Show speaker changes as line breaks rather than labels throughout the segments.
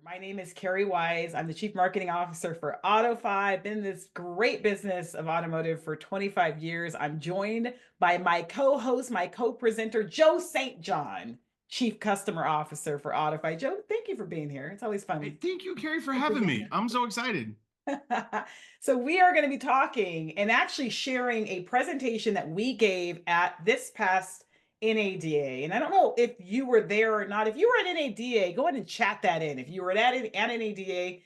My name is Carrie Wise. I'm the Chief Marketing Officer for AutoFi. I've been in this great business of automotive for 25 years. I'm joined by my co-host, my co-presenter, Joe St. John, Chief Customer Officer for AutoFi. Joe, thank you for being here. It's always
Hey,
fun
thank you, Carrie, for having me.
together.
I'm so excited.
So we are going to be talking and actually sharing a presentation that we gave at this past NADA. And I don't know if you were there or not. If you were at NADA, go ahead and chat that in. If you were at NADA,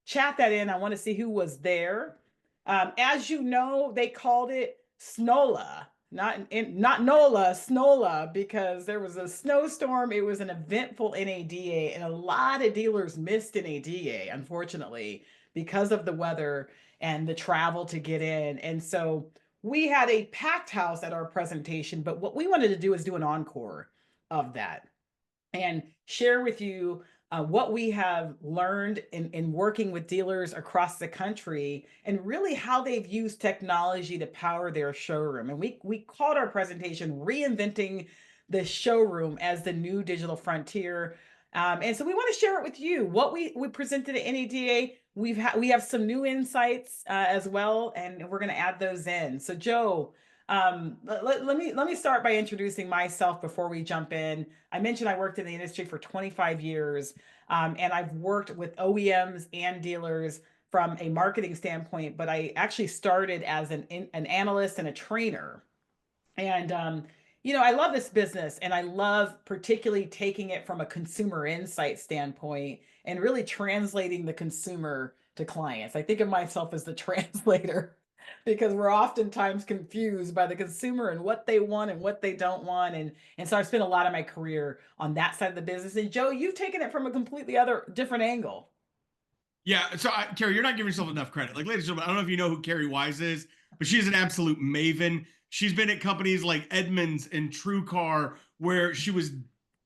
chat that in. I want to see who was there. As you know, they called it SNOLA, not NOLA, SNOLA, because there was a snowstorm. It was an eventful NADA, and a lot of dealers missed NADA, unfortunately, because of the weather and the travel to get in. And so we had a packed house at our presentation, but what we wanted to do is do an encore of that and share with you what we have learned in working with dealers across the country and really how they've used technology to power their showroom. And we called our presentation Reinventing the Showroom as the New Digital Frontier. And so we want to share it with you. What we presented at NADA, we have some new insights as well, and we're going to add those in. So Joe, let me start by introducing myself before we jump in. I mentioned I worked in the industry for 25 years, and I've worked with OEMs and dealers from a marketing standpoint, but I actually started as an analyst and a trainer. And I love this business, and I love particularly taking it from a consumer insight standpoint and really translating the consumer to clients. I think of myself as the translator because we're oftentimes confused by the consumer and what they want and what they don't want. And so I've spent a lot of my career on that side of the business. And Joe, you've taken it from a completely other different angle.
Yeah, so Carrie, you're not giving yourself enough credit. Like, ladies and gentlemen, I don't know if you know who Carrie Wise is, but she's an absolute maven. She's been at companies like Edmunds and TrueCar, where she was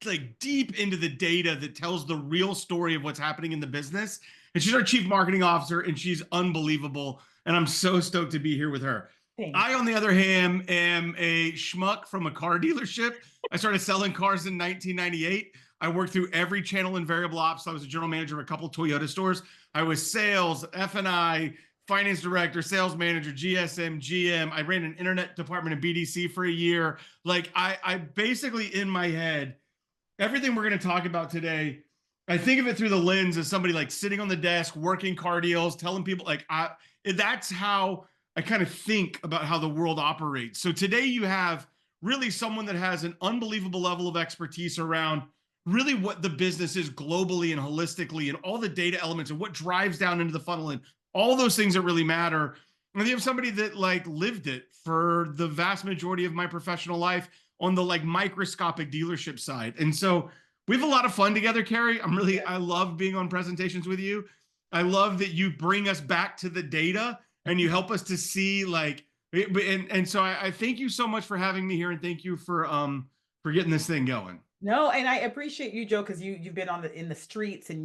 like deep into the data that tells the real story of what's happening in the business. And she's our chief marketing officer, and she's unbelievable. And I'm so stoked to be here with her.
Thank
I, on the other hand, am a schmuck from a car dealership. I started selling cars in 1998. I worked through every channel in variable ops. I was a general manager of a couple of Toyota stores. I was sales, F&I, finance director, sales manager, GSM, GM. I ran an internet department at BDC for a year. Like I basically in my head, everything we're going to talk about today, I think of it through the lens of somebody like sitting on the desk, working car deals, telling people that's how I kind of think about how the world operates. So today you have really someone that has an unbelievable level of expertise around really what the business is globally and holistically and all the data elements and what drives down into the funnel and all those things that really matter. And you have somebody that like lived it for the vast majority of my professional life on the like microscopic dealership side. And so we have a lot of fun together, Carrie. I love being on presentations with you. I love that you bring us back to the data and you help us to see like, and so I thank you so much for having me here, and thank you for getting this thing going.
No, and I appreciate you, Joe, because you've been on in the streets and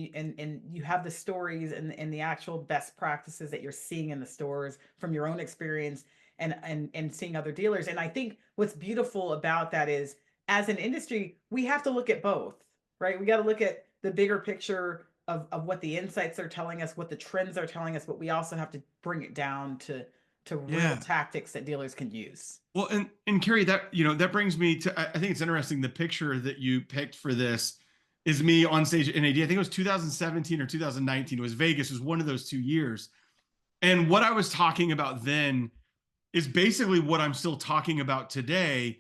you have the stories and the actual best practices that you're seeing in the stores from your own experience and seeing other dealers. And I think what's beautiful about that is as an industry, we have to look at both, right? We got to look at the bigger picture of what the insights are telling us, what the trends are telling us, but we also have to bring it down to real
Yeah.
tactics that dealers can use.
Well, and Carrie, that brings me to I think it's interesting. The picture that you picked for this is me on stage in AD. I think it was 2017 or 2019. It was Vegas. It was one of those 2 years. And what I was talking about then is basically what I'm still talking about today,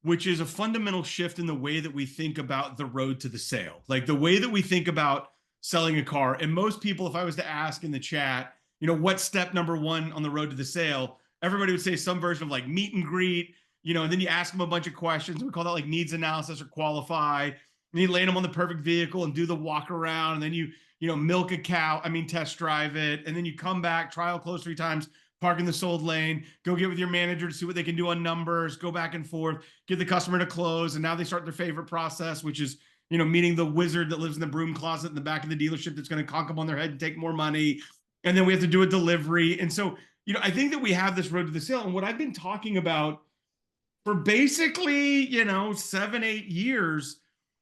which is a fundamental shift in the way that we think about the road to the sale, like the way that we think about selling a car. And most people, if I was to ask in the chat, what's step number one on the road to the sale, everybody would say some version of like meet and greet, and then you ask them a bunch of questions. We call that like needs analysis or qualify. And you land them on the perfect vehicle and do the walk around. And then milk a cow, test drive it. And then you come back, trial close 3 times, park in the sold lane, go get with your manager to see what they can do on numbers, go back and forth, get the customer to close. And now they start their favorite process, which is, meeting the wizard that lives in the broom closet in the back of the dealership that's going to conk them on their head and take more money. And then we have to do a delivery. And so, I think that we have this road to the sale. And what I've been talking about for basically, 7, 8 years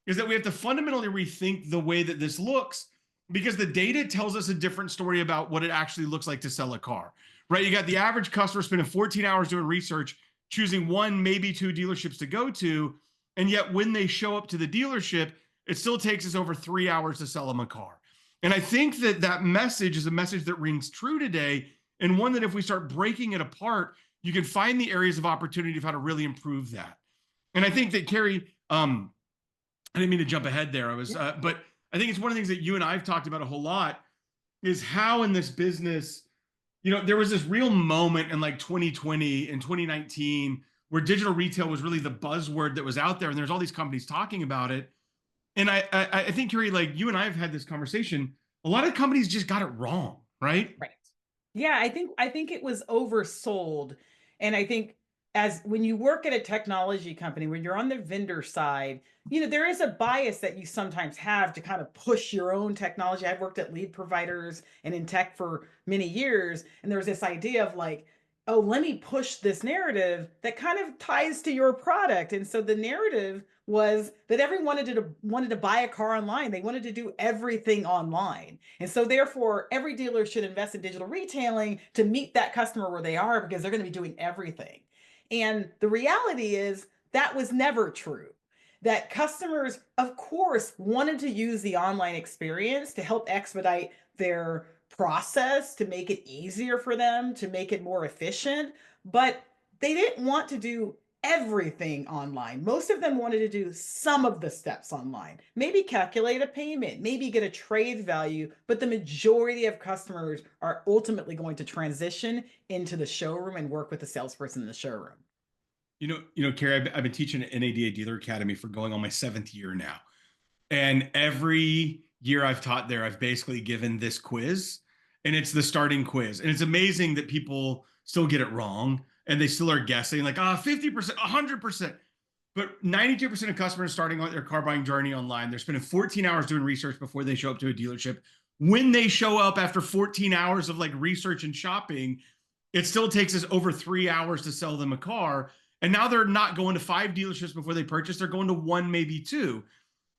is that we have to fundamentally rethink the way that this looks. because the data tells us a different story about what it actually looks like to sell a car, right? You got the average customer spending 14 hours doing research, choosing one, maybe two dealerships to go to. And yet when they show up to the dealership, it still takes us over 3 hours to sell them a car. And I think that that message is a message that rings true today, and one that if we start breaking it apart, you can find the areas of opportunity of how to really improve that. And I think that Carrie, I didn't mean to jump ahead there. But I think it's one of the things that you and I've talked about a whole lot is how in this business, there was this real moment in like 2020 and 2019 where digital retail was really the buzzword that was out there, and there's all these companies talking about it. And I think, Carrie, like you and I have had this conversation. A lot of companies just got it wrong, right?
Right. Yeah, I think it was oversold. And I think as when you work at a technology company, when you're on the vendor side, there is a bias that you sometimes have to kind of push your own technology. I've worked at lead providers and in tech for many years, and there's this idea of like, oh, let me push this narrative that kind of ties to your product. And so the narrative was that everyone wanted to buy a car online. They wanted to do everything online. And so therefore, every dealer should invest in digital retailing to meet that customer where they are because they're going to be doing everything. And the reality is that was never true. That customers, of course, wanted to use the online experience to help expedite their process, to make it easier for them, to make it more efficient, but they didn't want to do everything online. Most of them wanted to do some of the steps online, maybe calculate a payment, maybe get a trade value, but the majority of customers are ultimately going to transition into the showroom and work with the salesperson in the showroom.
Carrie, I've been teaching at NADA Dealer Academy for going on my 7th year now. And every year I've taught there, I've basically given this quiz, and it's the starting quiz. And it's amazing that people still get it wrong and they still are guessing like, 50%, 100%. But 92% of customers starting on their car buying journey online, they're spending 14 hours doing research before they show up to a dealership. When they show up after 14 hours of like research and shopping, it still takes us over 3 hours to sell them a car. And now they're not going to 5 dealerships before they purchase. They're going to 1, maybe 2.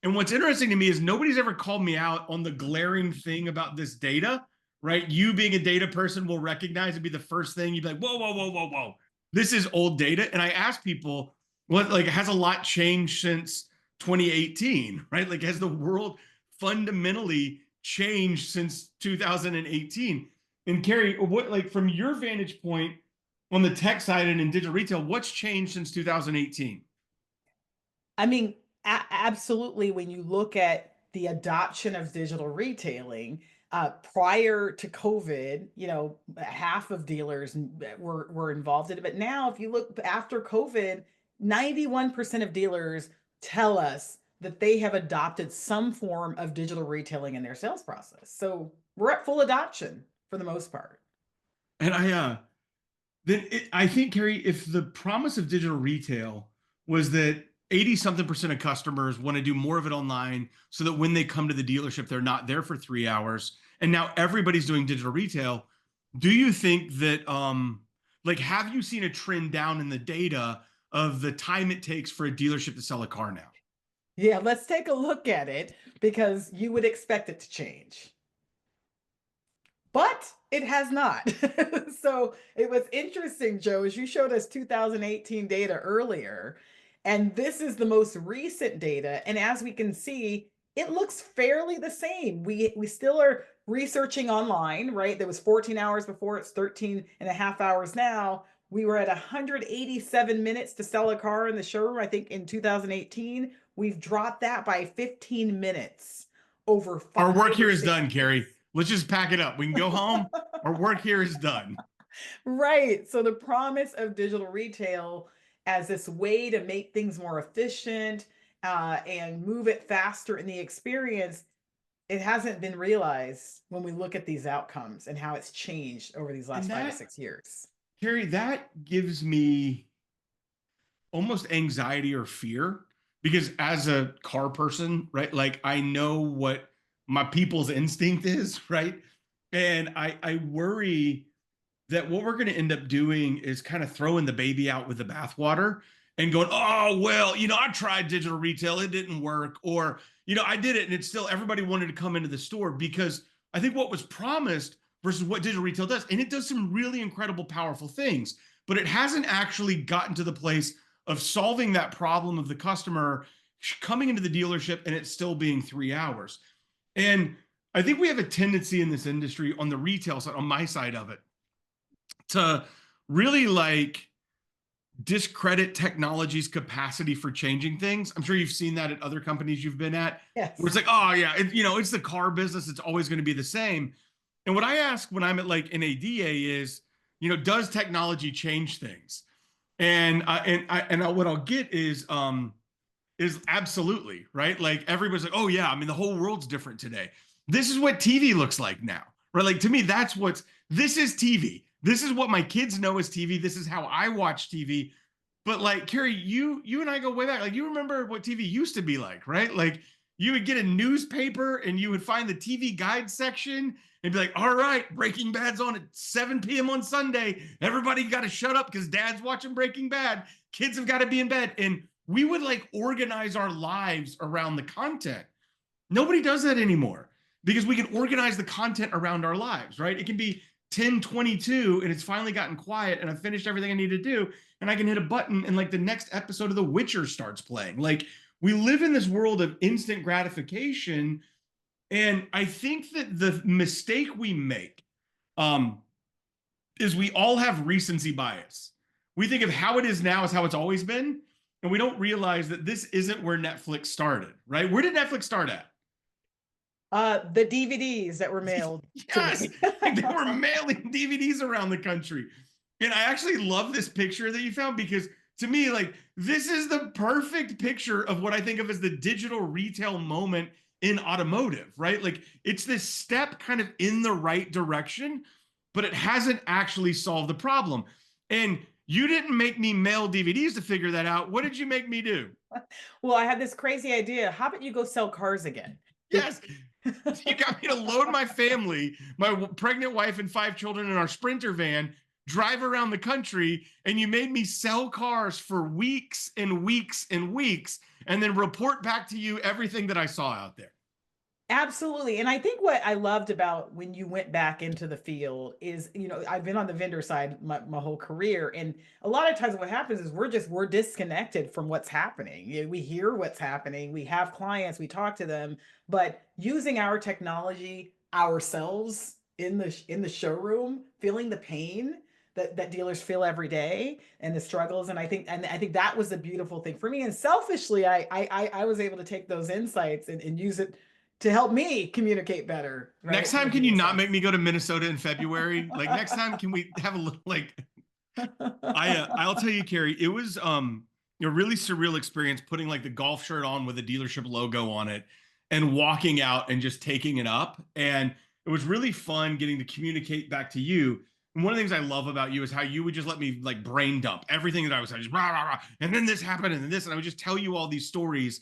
And what's interesting to me is nobody's ever called me out on the glaring thing about this data, right? You being a data person will recognize it'd be the first thing. You'd be like, whoa, whoa, whoa, whoa, whoa. This is old data. And I ask people, has a lot changed since 2018, right? Like, has the world fundamentally changed since 2018? And Carrie, from your vantage point on the tech side and in digital retail, what's changed since 2018?
I mean, absolutely. When you look at the adoption of digital retailing, prior to COVID, half of dealers were involved in it. But now, if you look after COVID, 91% of dealers tell us that they have adopted some form of digital retailing in their sales process. So we're at full adoption for the most part.
And I think, Carrie, if the promise of digital retail was that 80 something percent of customers want to do more of it online so that when they come to the dealership, they're not there for 3 hours. And now everybody's doing digital retail. Do you think that, have you seen a trend down in the data of the time it takes for a dealership to sell a car now?
Yeah, let's take a look at it because you would expect it to change. But it has not. So it was interesting, Joe, as you showed us 2018 data earlier, and this is the most recent data. And as we can see, it looks fairly the same. We still are researching online, right? There was 14 hours before, it's 13 and a half hours now. We were at 187 minutes to sell a car in the showroom, I think in 2018. We've dropped that by 15 minutes over
Our work
over
here is
6
done, Carrie.
years.
Let's just pack it up. We can go home. Our work here is done.
Right. So the promise of digital retail as this way to make things more efficient and move it faster in the experience, it hasn't been realized when we look at these outcomes and how it's changed over these
And
last 5 to 6 years.
Carrie, that gives me almost anxiety or fear because as a car person, right, like I know what my people's instinct is, right? And I worry that what we're going to end up doing is kind of throwing the baby out with the bathwater and going, oh, well, I tried digital retail, it didn't work. Or, I did it, and it's still everybody wanted to come into the store because I think what was promised versus what digital retail does, and it does some really incredible, powerful things, but it hasn't actually gotten to the place of solving that problem of the customer coming into the dealership and it still being 3 hours. And I think we have a tendency in this industry on the retail side, on my side of it, to really like discredit technology's capacity for changing things. I'm sure you've seen that at other companies you've been at, where
Yes.
it's like, oh yeah, it's the car business. It's always going to be the same. And what I ask when I'm at like an ADA is, does technology change things? And what I'll get is absolutely right. Like everybody's like, oh yeah, I mean the whole world's different today. This is what TV looks like now, right? Like to me, this is TV. This is what my kids know as TV. This is how I watch TV. But like Carrie, you and I go way back. Like you remember what TV used to be like, right? Like you would get a newspaper and you would find the TV guide section and be like, all right, Breaking Bad's on at 7 p.m. on Sunday. Everybody got to shut up because dad's watching Breaking Bad. Kids have got to be in bed. And we would like organize our lives around the content. Nobody does that anymore because we can organize the content around our lives, right? It can be 10:22 and it's finally gotten quiet and I've finished everything I need to do and I can hit a button and like the next episode of The Witcher starts playing. Like we live in this world of instant gratification, and I think that the mistake we make is we all have recency bias. We think of how it is now as how it's always been, and we don't realize that this isn't where Netflix started, right? Where did Netflix start at?
The DVDs that were mailed to
Yes,
me.
like they were mailing DVDs around the country. And I actually love this picture that you found because to me, like, this is the perfect picture of what I think of as the digital retail moment in automotive, right? Like, it's this step kind of in the right direction, but it hasn't actually solved the problem. And you didn't make me mail DVDs to figure that out. What did you make me do?
Well, I had this crazy idea. How about you go sell cars again?
Yes, you got me to load my family, my pregnant wife and 5 children in our Sprinter van, drive around the country, and you made me sell cars for weeks and weeks and weeks, and then report back to you everything that I saw out there.
Absolutely. And I think what I loved about when you went back into the field is, I've been on the vendor side my whole career. And a lot of times what happens is we're disconnected from what's happening. We hear what's happening. We have clients, we talk to them, but using our technology ourselves in the showroom, feeling the pain that dealers feel every day and the struggles. And I think that was the beautiful thing for me. And selfishly, I was able to take those insights and use it to help me communicate better,
Next
right? On
time,
the
can you
dealer
not
side.
make me go to Minnesota in February? Like next time, can we have a little like I'll tell you, Carrie, it was a really surreal experience putting like the golf shirt on with a dealership logo on it and walking out and just taking it up. And it was really fun getting to communicate back to you. And one of the things I love about you is how you would just let me like brain dump everything that I was saying, just rah, rah, rah, and then this happened, and then this, and I would just tell you all these stories.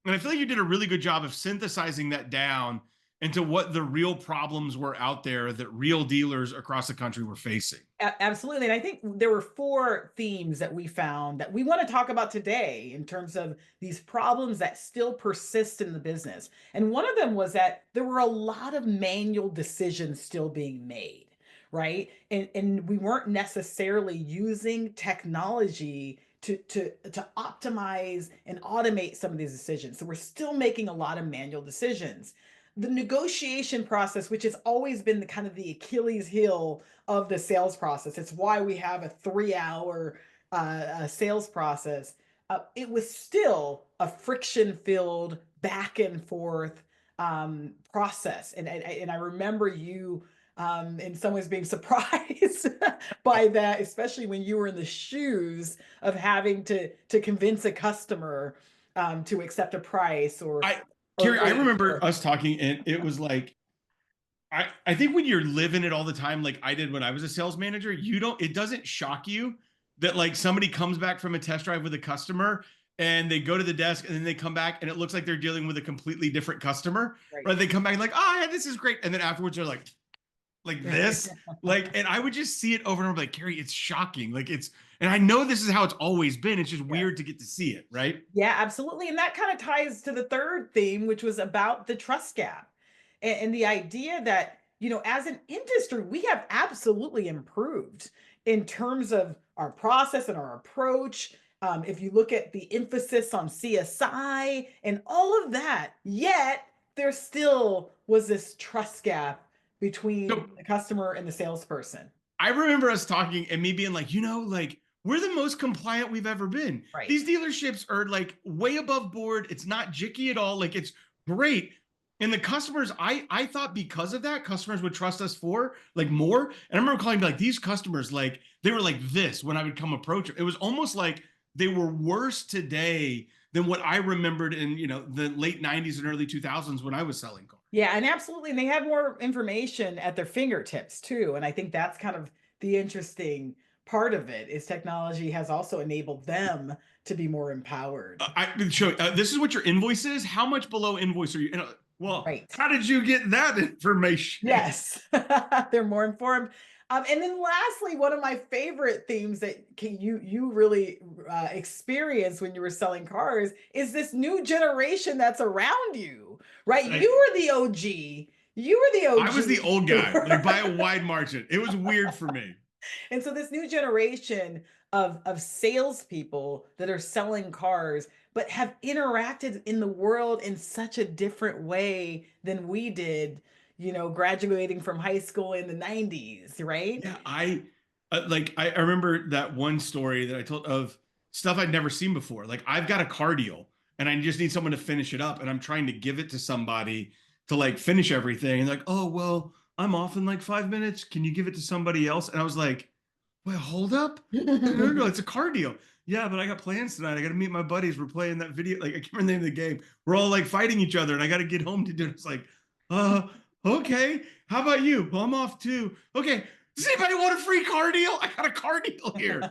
And I feel like you did a really good job of synthesizing that down into what the real problems were out there that real dealers across the country were facing.
Absolutely. And I think there were four themes that we found that we want to talk about today in terms of these problems that still persist in the business. And one of them was that there were a lot of manual decisions still being made, right? And we weren't necessarily using technology to optimize and automate some of these decisions. So we're still making a lot of manual decisions. The negotiation process, which has always been the kind of the Achilles heel of the sales process. It's why we have a 3 hour sales process. It was still a friction filled back and forth process. And I remember you in some ways being surprised by that, especially when you were in the shoes of having to convince a customer to accept a price
I
or
Carrie, I
wait.
remember us talking, and it was like I think when you're living it all the time, like I did when I was a sales manager, it doesn't shock you that like somebody comes back from a test drive with a customer and they go to the desk and then they come back and it looks like they're dealing with a completely different customer.
Right.
Right? They come back and like, oh yeah, this is great. And then afterwards they're like, like this, like, and I would just see it over and over, like, Carrie, it's shocking. Like and I know this is how it's always been. It's just
Yes.
weird to get to see it, right?
Yeah, absolutely. And that kind of ties to the third theme, which was about the trust gap and the idea that, as an industry, we have absolutely improved in terms of our process and our approach. If you look at the emphasis on CSI and all of that, yet there still was this trust gap between
So
the customer and the salesperson.
I remember us talking and me being like, like we're the most compliant we've ever been.
Right.
These dealerships are like way above board. It's not jicky at all. Like it's great. And the customers, I thought because of that, customers would trust us for like more. And I remember calling like these customers, like they were like this when I would come approach them. It was almost like they were worse today than what I remembered in, the late 90s and early 2000s when I was selling cars.
Yeah, and absolutely. And they have more information at their fingertips too. And I think that's kind of the interesting part of it is technology has also enabled them to be more empowered.
I show this is what your invoice is. How much below invoice are you? Well,
Right.
how did you get that information?
Yes, they're more informed. And then lastly, one of my favorite themes that you really experienced when you were selling cars is this new generation that's around you, right?
Like,
You were the OG. You were the
I was the old guy, like
OG.
by a wide margin. It was weird for me.
And so this new generation of salespeople that are selling cars, but have interacted in the world in such a different way than we did, graduating from high school in the 90s, right?
Yeah, I remember that one story that I told of stuff I'd never seen before. Like I've got a car deal and I just need someone to finish it up, and I'm trying to give it to somebody to like finish everything. And like, oh well, I'm off in like 5 minutes. Can you give it to somebody else? And I was like, well, hold up. No, it's a car deal. Yeah, but I got plans tonight. I got to meet my buddies. We're playing that video. Like, I can't remember the name of the game. We're all like fighting each other, and I got to get home to do it. It's like, uh, okay. How about you? Well, I'm off too. Okay. Does anybody want a free car deal? I got a car deal here.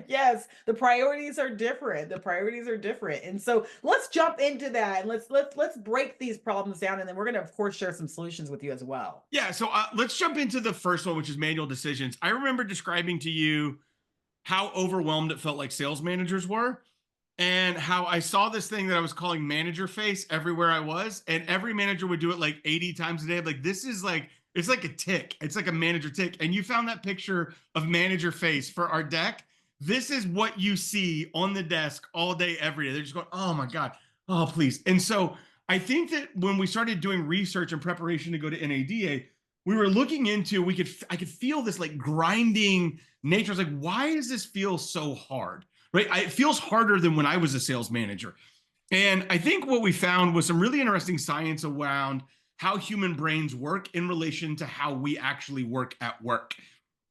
Yes, the priorities are different. The priorities are different. And so let's jump into that and let's break these problems down, and then we're going to of course share some solutions with you as well.
Yeah. So let's jump into the first one, which is manual decisions. I remember describing to you how overwhelmed it felt like sales managers were, and how I saw this thing that I was calling manager face everywhere I was. And every manager would do it like 80 times a day. I'm like, this is like, it's like a tick. It's like a manager tick. And you found that picture of manager face for our deck. This is what you see on the desk all day, every day. They're just going, oh my God, oh, please. And so I think that when we started doing research and preparation to go to NADA, we were looking into, I could feel this like grinding nature. I was like, why does this feel so hard? Right? It feels harder than when I was a sales manager. And I think what we found was some really interesting science around how human brains work in relation to how we actually work at work.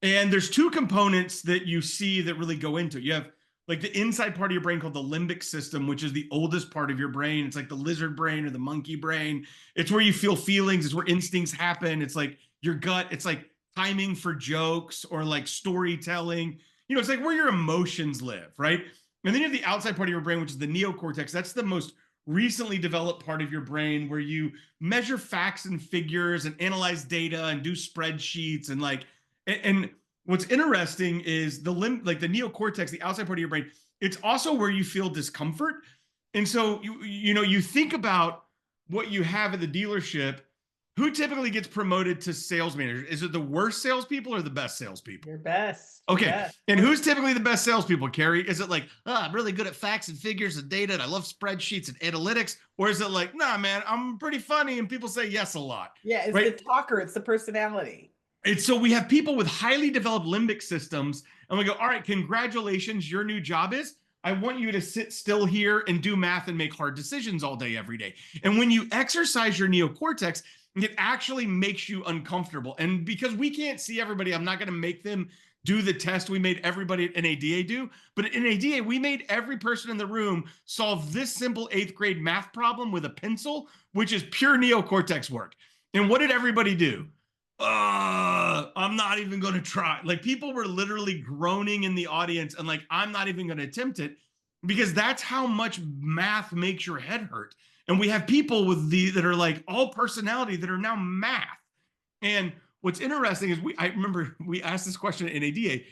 And there's two components that you see that really go into it. You have like the inside part of your brain called the limbic system, which is the oldest part of your brain. It's like the lizard brain or the monkey brain. It's where you feel feelings. It's where instincts happen. It's like your gut. It's like timing for jokes or like storytelling. It's like where your emotions live, right? And then you have the outside part of your brain, which is the neocortex. That's the most recently developed part of your brain where you measure facts and figures and analyze data and do spreadsheets and like, and what's interesting is like the neocortex, the outside part of your brain, it's also where you feel discomfort. And so you think about what you have at the dealership. Who typically gets promoted to sales manager? Is it the worst salespeople or the best salespeople?
Your best.
Okay.
Yes.
And who's typically the best salespeople, Carrie? Is it like, I'm really good at facts and figures and data and I love spreadsheets and analytics? Or is it like, nah, man, I'm pretty funny and people say yes a lot?
Yeah, it's
right?
the talker, it's the personality.
And so we have people with highly developed limbic systems, and we go, all right, congratulations, your new job is, I want you to sit still here and do math and make hard decisions all day, every day. And when you exercise your neocortex, it actually makes you uncomfortable. And because we can't see everybody, I'm not going to make them do the test we made everybody at NADA do. But at NADA, we made every person in the room solve this simple 8th grade math problem with a pencil, which is pure neocortex work. And what did everybody do? I'm not even going to try. Like people were literally groaning in the audience and like, I'm not even going to attempt it, because that's how much math makes your head hurt. And we have people that are like all personality that are now math. And what's interesting is I remember we asked this question in ADA,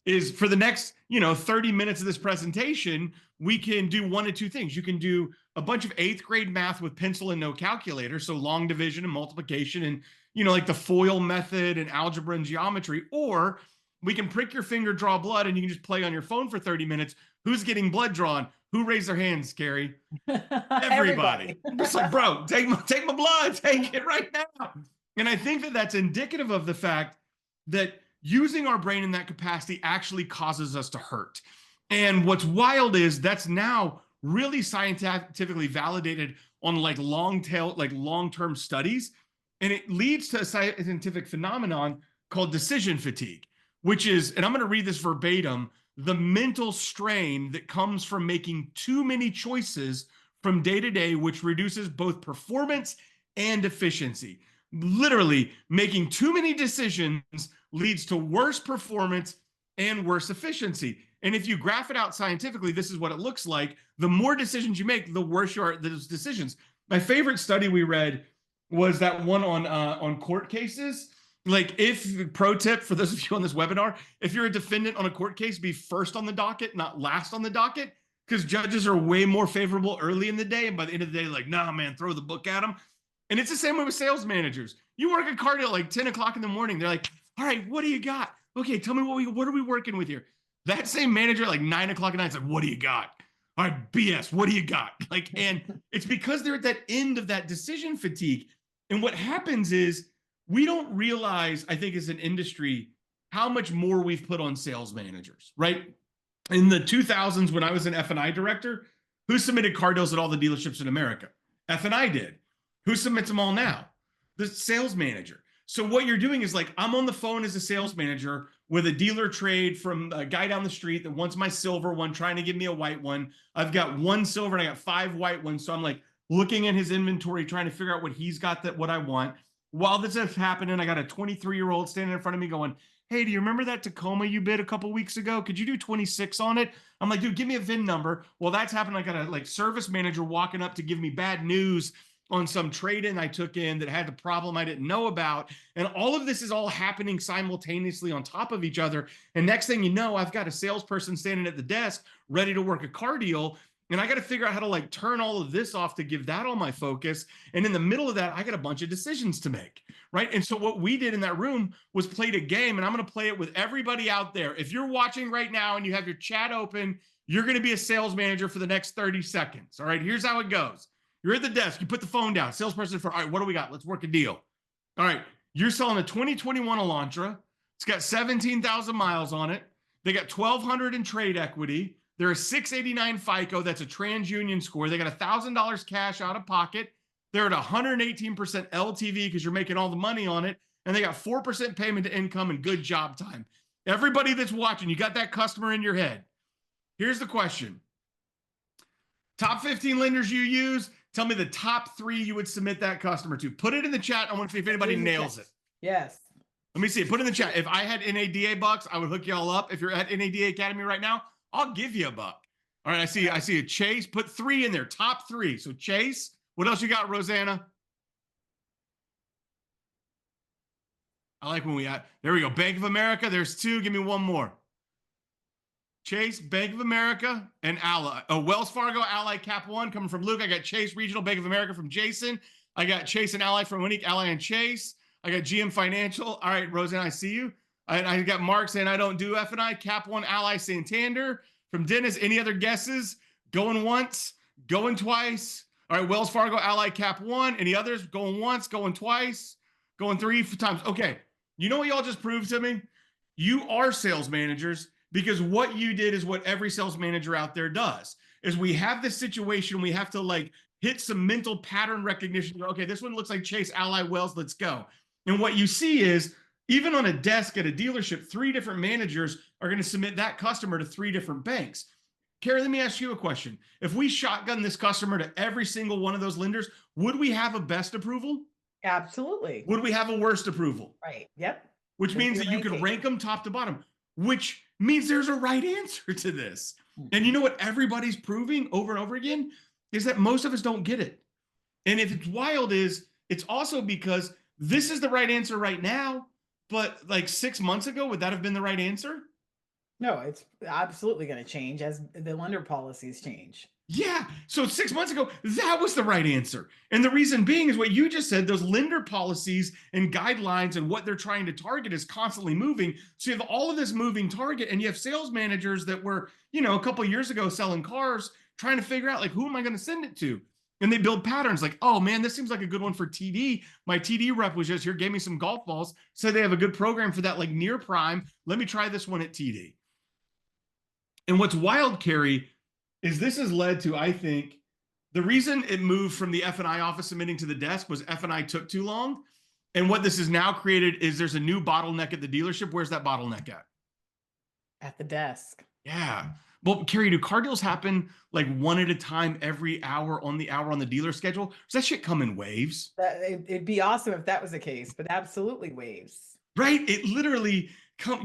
is for the next, 30 minutes of this presentation, we can do one of two things. You can do a bunch of 8th grade math with pencil and no calculator, so long division and multiplication and, like the FOIL method and algebra and geometry, or we can prick your finger, draw blood, and you can just play on your phone for 30 minutes. Who's getting blood drawn? Who raised their hands, Carrie? Everybody.
Everybody.
I'm just like, bro, take my blood, take it right now. And I think that that's indicative of the fact that using our brain in that capacity actually causes us to hurt. And what's wild is that's now really scientifically validated on like long-term studies. And it leads to a scientific phenomenon called decision fatigue, which is, and I'm going to read this verbatim, the mental strain that comes from making too many choices from day to day, which reduces both performance and efficiency. Literally, making too many decisions leads to worse performance and worse efficiency. And if you graph it out scientifically, this is what it looks like. The more decisions you make, the worse you are at those decisions. My favorite study we read was that one on court cases. Like, if pro tip for those of you on this webinar, if you're a defendant on a court case, be first on the docket, not last on the docket, because judges are way more favorable early in the day. And by the end of the day, like, nah, man, throw the book at them. And it's the same way with sales managers. You work a car deal at like 10 o'clock in the morning. They're like, all right, what do you got? Okay, tell me what are we working with here? That same manager at like 9 o'clock at night is like, what do you got? All right, BS, what do you got? Like, and it's because they're at that end of that decision fatigue. And what happens is we don't realize, I think, as an industry, how much more we've put on sales managers, right? In the 2000s, when I was an F&I director, who submitted car deals at all the dealerships in America? F&I did. Who submits them all now? The sales manager. So what you're doing is like, I'm on the phone as a sales manager with a dealer trade from a guy down the street that wants my silver one, trying to give me a white one. I've got one silver and I got 5 white ones. So I'm like looking at his inventory, trying to figure out what he's got, what I want. While this is happening, I got a 23-year-old standing in front of me going, hey, do you remember that Tacoma you bid a couple weeks ago? Could you do 26 on it? I'm like, dude, give me a VIN number. Well, that's happened. I got a service manager walking up to give me bad news on some trade-in I took in that had a problem I didn't know about. And all of this is all happening simultaneously on top of each other. And next thing you know, I've got a salesperson standing at the desk ready to work a car deal. And I got to figure out how to like turn all of this off to give that all my focus. And in the middle of that, I got a bunch of decisions to make, right? And so what we did in that room was played a game, and I'm going to play it with everybody out there. If you're watching right now and you have your chat open, you're going to be a sales manager for the next 30 seconds. All right, here's how it goes. You're at the desk, you put the phone down, salesperson for, all right, what do we got? Let's work a deal. All right, you're selling a 2021 Elantra. It's got 17,000 miles on it. They got 1,200 in trade equity. They're a 689 FICO. That's a TransUnion score. They got $1,000 cash out of pocket. They're at 118% LTV because you're making all the money on it. And they got 4% payment to income and good job time. Everybody that's watching, you got that customer in your head. Here's the question. Top 15 lenders you use, tell me the top 3 you would submit that customer to. Put it in the chat. I want to see if anybody nails it.
Yes.
Let me see it. Put it in the chat. If I had NADA bucks, I would hook y'all up. If you're at NADA Academy right now, I'll give you a buck. All right, I see a Chase. Put 3 in there, top 3. So Chase, what else you got, Rosanna? I like when there we go. Bank of America, there's 2. Give me one more. Chase, Bank of America, and Ally. Wells Fargo, Ally, Cap One, coming from Luke. I got Chase Regional, Bank of America from Jason. I got Chase and Ally from Monique, Ally and Chase. I got GM Financial. All right, Roseanne, I see you. I got Mark saying I don't do F&I. Cap One, Ally, Santander. From Dennis, any other guesses? Going once, going twice. All right, Wells Fargo, Ally, Cap One. Any others? Going once, going twice, going 3 times. Okay, you know what y'all just proved to me? You are sales managers, because what you did is what every sales manager out there does. Is we have this situation, we have to like hit some mental pattern recognition. Okay, this one looks like Chase, Ally, Wells, let's go. And what you see is, even on a desk at a dealership, 3 different managers are going to submit that customer to 3 different banks. Carrie, let me ask you a question. If we shotgun this customer to every single one of those lenders, would we have a best approval?
Absolutely.
Would we have a worst approval?
Right. Yep.
Which means that you could rank them top to bottom, which means there's a right answer to this. And you know what everybody's proving over and over again is that most of us don't get it. And if it's wild is, it's also because this is the right answer right now, But like 6 months ago, would that have been the right answer?
No, it's absolutely going to change as the lender policies change.
Yeah. So 6 months ago, that was the right answer. And the reason being is what you just said, those lender policies and guidelines and what they're trying to target is constantly moving. So you have all of this moving target, and you have sales managers that were, a couple of years ago selling cars, trying to figure out like, who am I going to send it to? And they build patterns like, oh man, this seems like a good one for TD. My TD rep was just here, gave me some golf balls. So they have a good program for that, like near prime. Let me try this one at TD. And what's wild, Carrie, is this has led to, I think, the reason it moved from the F&I office submitting to the desk was F&I took too long. And what this has now created is there's a new bottleneck at the dealership. Where's that bottleneck at?
At the desk.
Yeah. Well, Carrie, do car deals happen like one at a time every hour on the dealer schedule? Does that shit come in waves?
It'd be awesome if that was the case, but absolutely waves.
Right? It literally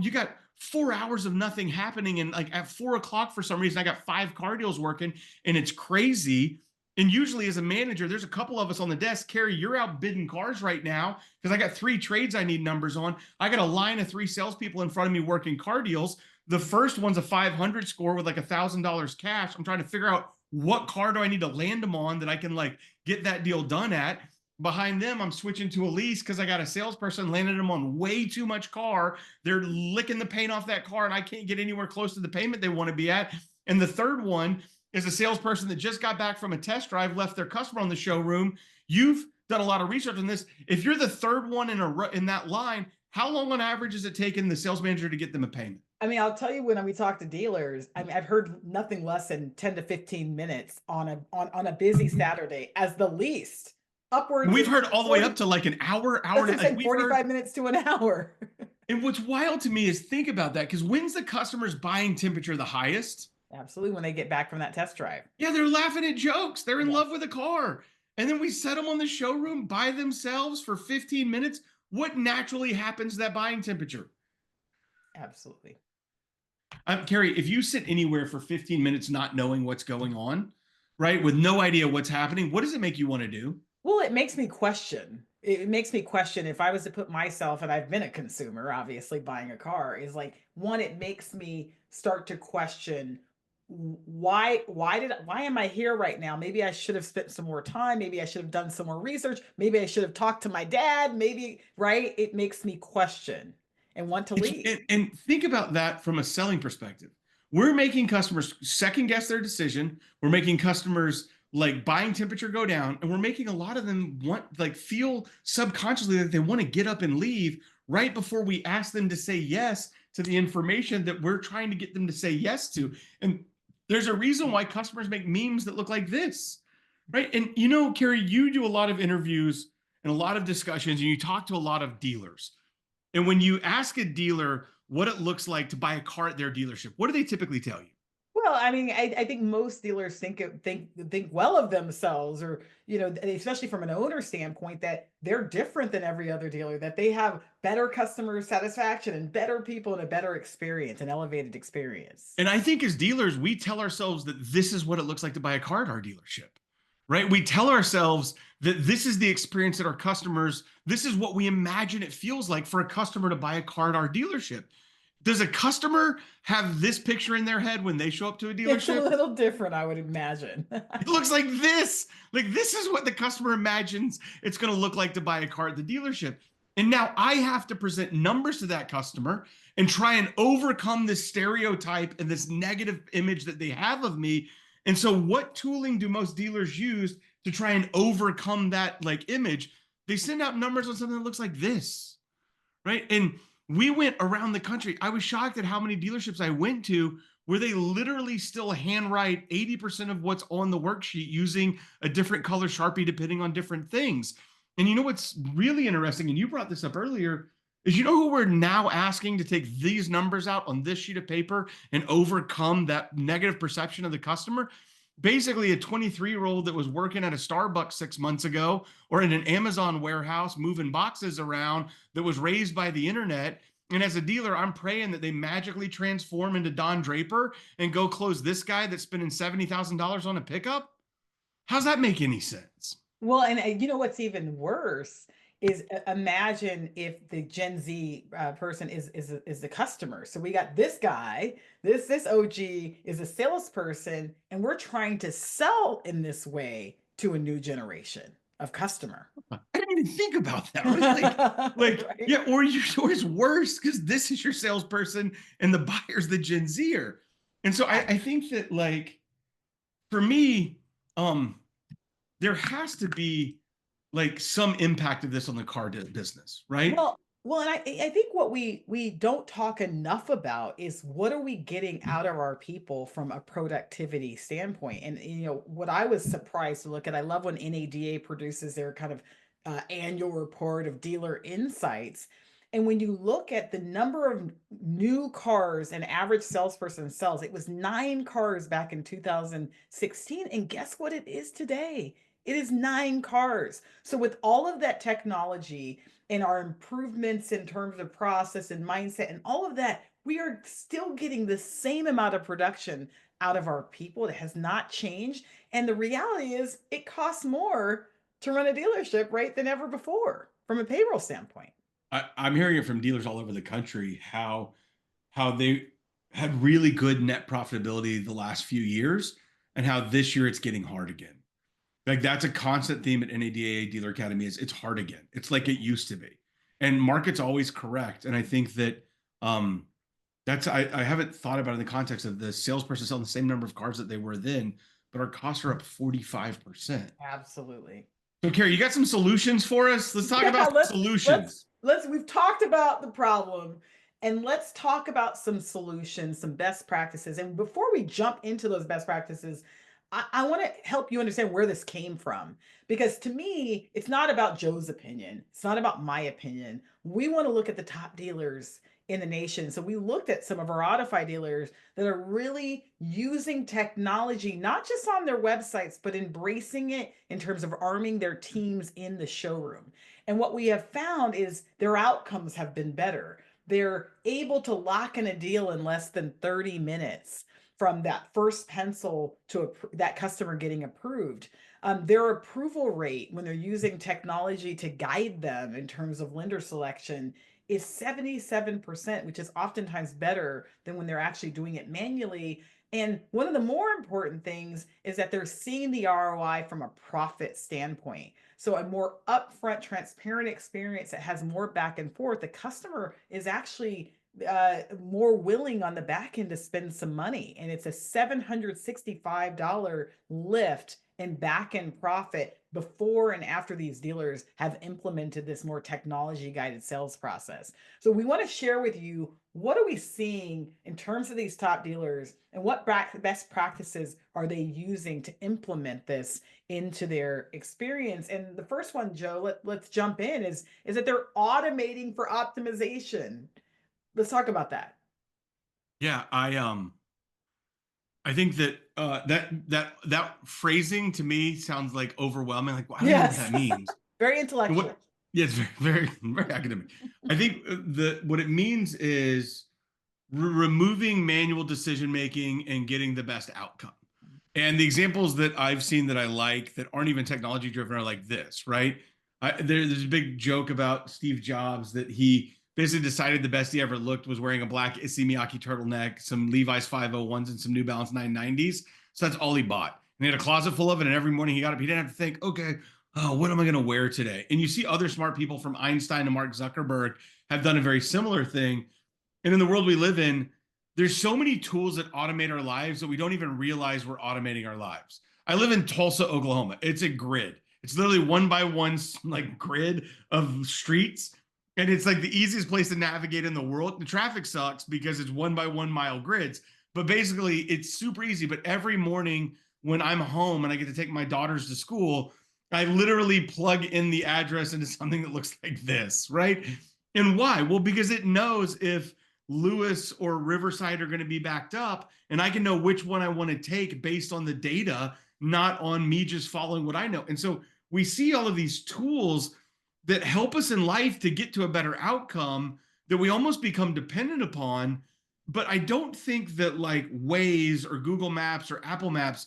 you got 4 hours of nothing happening, and like at 4 o'clock for some reason I got 5 car deals working, and it's crazy. And usually as a manager, there's a couple of us on the desk. Carrie, you're out bidding cars right now because I got 3 trades I need numbers on. I got a line of 3 salespeople in front of me working car deals. The first one's a 500 score with like $1,000 cash. I'm trying to figure out what car do I need to land them on that I can like get that deal done at. Behind them, I'm switching to a lease because I got a salesperson landing them on way too much car. They're licking the paint off that car, and I can't get anywhere close to the payment they want to be at. And the third one is a salesperson that just got back from a test drive, left their customer on the showroom. You've done a lot of research on this. If you're the third one in that line, how long on average is it taking the sales manager to get them a payment?
I mean, I'll tell you, when we talk to dealers, I mean, I've heard nothing less than 10 to 15 minutes on a busy Saturday as the least. Upwards
We've
of
heard all the way
40,
up to like an hour
that's what
and
I'm
a, like
saying,
we've
45
heard.
minutes to an hour.
And what's wild to me is think about that, because when's the customer's buying temperature the highest?
Absolutely, when they get back from that test drive.
Yeah, they're laughing at jokes. They're in
Yes,
love with a car. And then we set them on the showroom by themselves for 15 minutes. What naturally happens to that buying temperature?
absolutely.
Carrie, if you sit anywhere for 15 minutes not knowing what's going on, right, with no idea what's happening, what does it make you want to do?
Well, it makes me question. It makes me question if I was to put myself, and I've been a consumer, obviously, buying a car, is like, one, it makes me start to question why am I here right now? Maybe I should have spent some more time. Maybe I should have done some more research. Maybe I should have talked to my dad. Maybe, right? It makes me question and want to leave.
And think about that from a selling perspective. We're making customers second guess their decision. We're making customers like buying temperature go down, and we're making a lot of them feel subconsciously that they want to get up and leave right before we ask them to say yes to the information that we're trying to get them to say yes to. And there's a reason why customers make memes that look like this, right? And Carrie, you do a lot of interviews and a lot of discussions, and you talk to a lot of dealers. And when you ask a dealer what it looks like to buy a car at their dealership, what do they typically tell you?
Well, I mean, I think most dealers think well of themselves, or especially from an owner standpoint, that they're different than every other dealer, that they have better customer satisfaction and better people and a better experience, an elevated experience.
And I think as dealers, we tell ourselves that this is what it looks like to buy a car at our dealership, right? We tell ourselves that this is the experience that our customers, this is what we imagine it feels like for a customer to buy a car at our dealership. Does a customer have this picture in their head when they show up to a
It's a
dealership?
little different, I would imagine.
It looks like this. Like this is what the customer imagines it's going to look like to buy a car at the dealership. And now I have to present numbers to that customer and try and overcome this stereotype and this negative image that they have of me. And so what tooling do most dealers use to try and overcome that like image? They send out numbers on something that looks like this, right? And we went around the country. I was shocked at how many dealerships I went to where they literally still handwrite 80% of what's on the worksheet using a different color Sharpie depending on different things. And you know what's really interesting, and you brought this up earlier, is who we're now asking to take these numbers out on this sheet of paper and overcome that negative perception of the customer? Basically a 23-year-old that was working at a Starbucks 6 months ago or in an Amazon warehouse moving boxes around, that was raised by the internet. And as a dealer, I'm praying that they magically transform into Don Draper and go close this guy that's spending $70,000 on a pickup. How's that make any sense?
Well, and you know what's even worse is imagine if the Gen Z person is the customer. So we got this guy, this OG is a salesperson, and we're trying to sell in this way to a new generation of customer.
I didn't even think about that, right?
Right?
Yeah, or it's worse because this is your salesperson and the buyer's the Gen Zer. And so I think that for me, um, there has to be some impact of this on the car business, right?
Well, and I think what we don't talk enough about is what are we getting out of our people from a productivity standpoint. And what I was surprised to look at, I love when NADA produces their kind of annual report of dealer insights. And when you look at the number of new cars an average salesperson sells, it was 9 cars back in 2016. And guess what it is today? It is 9 cars. So with all of that technology and our improvements in terms of process and mindset and all of that, we are still getting the same amount of production out of our people. It has not changed. And the reality is, it costs more to run a dealership, right, than ever before from a payroll standpoint.
I'm hearing it from dealers all over the country how they had really good net profitability the last few years, and how this year it's getting hard again. Like that's a constant theme at NADA Dealer Academy is it's hard again. It's like it used to be. And market's always correct. And I think that that's I haven't thought about it in the context of the salesperson selling the same number of cars that they were then, but our costs are up 45%.
Absolutely.
So Carrie, you got some solutions for us? Let's talk
Yeah,
about some solutions.
let's we've talked about the problem, and let's talk about some solutions, some best practices. And before we jump into those best practices, I want to help you understand where this came from. Because to me, it's not about Joe's opinion. It's not about my opinion. We want to look at the top dealers in the nation. So we looked at some of our Audify dealers that are really using technology, not just on their websites, but embracing it in terms of arming their teams in the showroom. And what we have found is their outcomes have been better. They're able to lock in a deal in less than 30 minutes from that first pencil to that customer getting approved. Their approval rate when they're using technology to guide them in terms of lender selection is 77%, which is oftentimes better than when they're actually doing it manually. And one of the more important things is that they're seeing the ROI from a profit standpoint. So a more upfront, transparent experience that has more back and forth. The customer is actually more willing on the back end to spend some money. And it's a $765 lift in back end profit before and after these dealers have implemented this more technology guided sales process. So we want to share with you, what are we seeing in terms of these top dealers, and what best practices are they using to implement this into their experience? And the first one, Joe, let's jump in, is that they're automating for optimization. Let's talk about that.
Yeah, I think that that phrasing to me sounds like overwhelming. Like, well, I don't know what
Yes.
that means.
Very intellectual.
Yeah, it's very academic. I think what it means is removing manual decision making and getting the best outcome. And the examples that I've seen that I like that aren't even technology driven are like this, right? There's a big joke about Steve Jobs that he basically decided the best he ever looked was wearing a black Issey Miyake turtleneck, some Levi's 501s, and some New Balance 990s. So that's all he bought. And he had a closet full of it. And every morning he got up, he didn't have to think, okay, oh, what am I going to wear today? And you see other smart people from Einstein to Mark Zuckerberg have done a very similar thing. And in the world we live in, there's so many tools that automate our lives that we don't even realize we're automating our lives. I live in Tulsa, Oklahoma. It's a grid. It's literally one by one like grid of streets. And it's like the easiest place to navigate in the world. The traffic sucks because it's 1 by 1 mile grids. But basically, it's super easy. But every morning when I'm home and I get to take my daughters to school, I literally plug in the address into something that looks like this, right? And why? Well, because it knows if Lewis or Riverside are going to be backed up, and I can know which one I want to take based on the data, not on me just following what I know. And so we see all of these tools that help us in life to get to a better outcome that we almost become dependent upon. But I don't think that like Waze or Google Maps or Apple Maps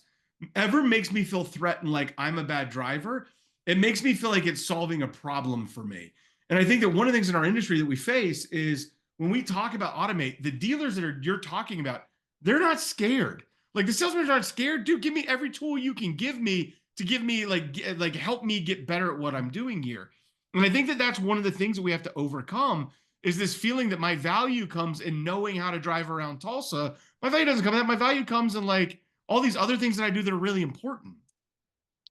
ever makes me feel threatened like I'm a bad driver. it makes me feel like it's solving a problem for me. And I think that one of the things in our industry that we face is when we talk about automate, the dealers that you're talking about, they're not scared. Like the salesmen aren't scared. Dude, give me every tool you can give me to give me like help me get better at what I'm doing here. And I think that that's one of the things that we have to overcome is this feeling that my value comes in knowing how to drive around Tulsa. My value doesn't come in that. My value comes in like all these other things that I do that are really important.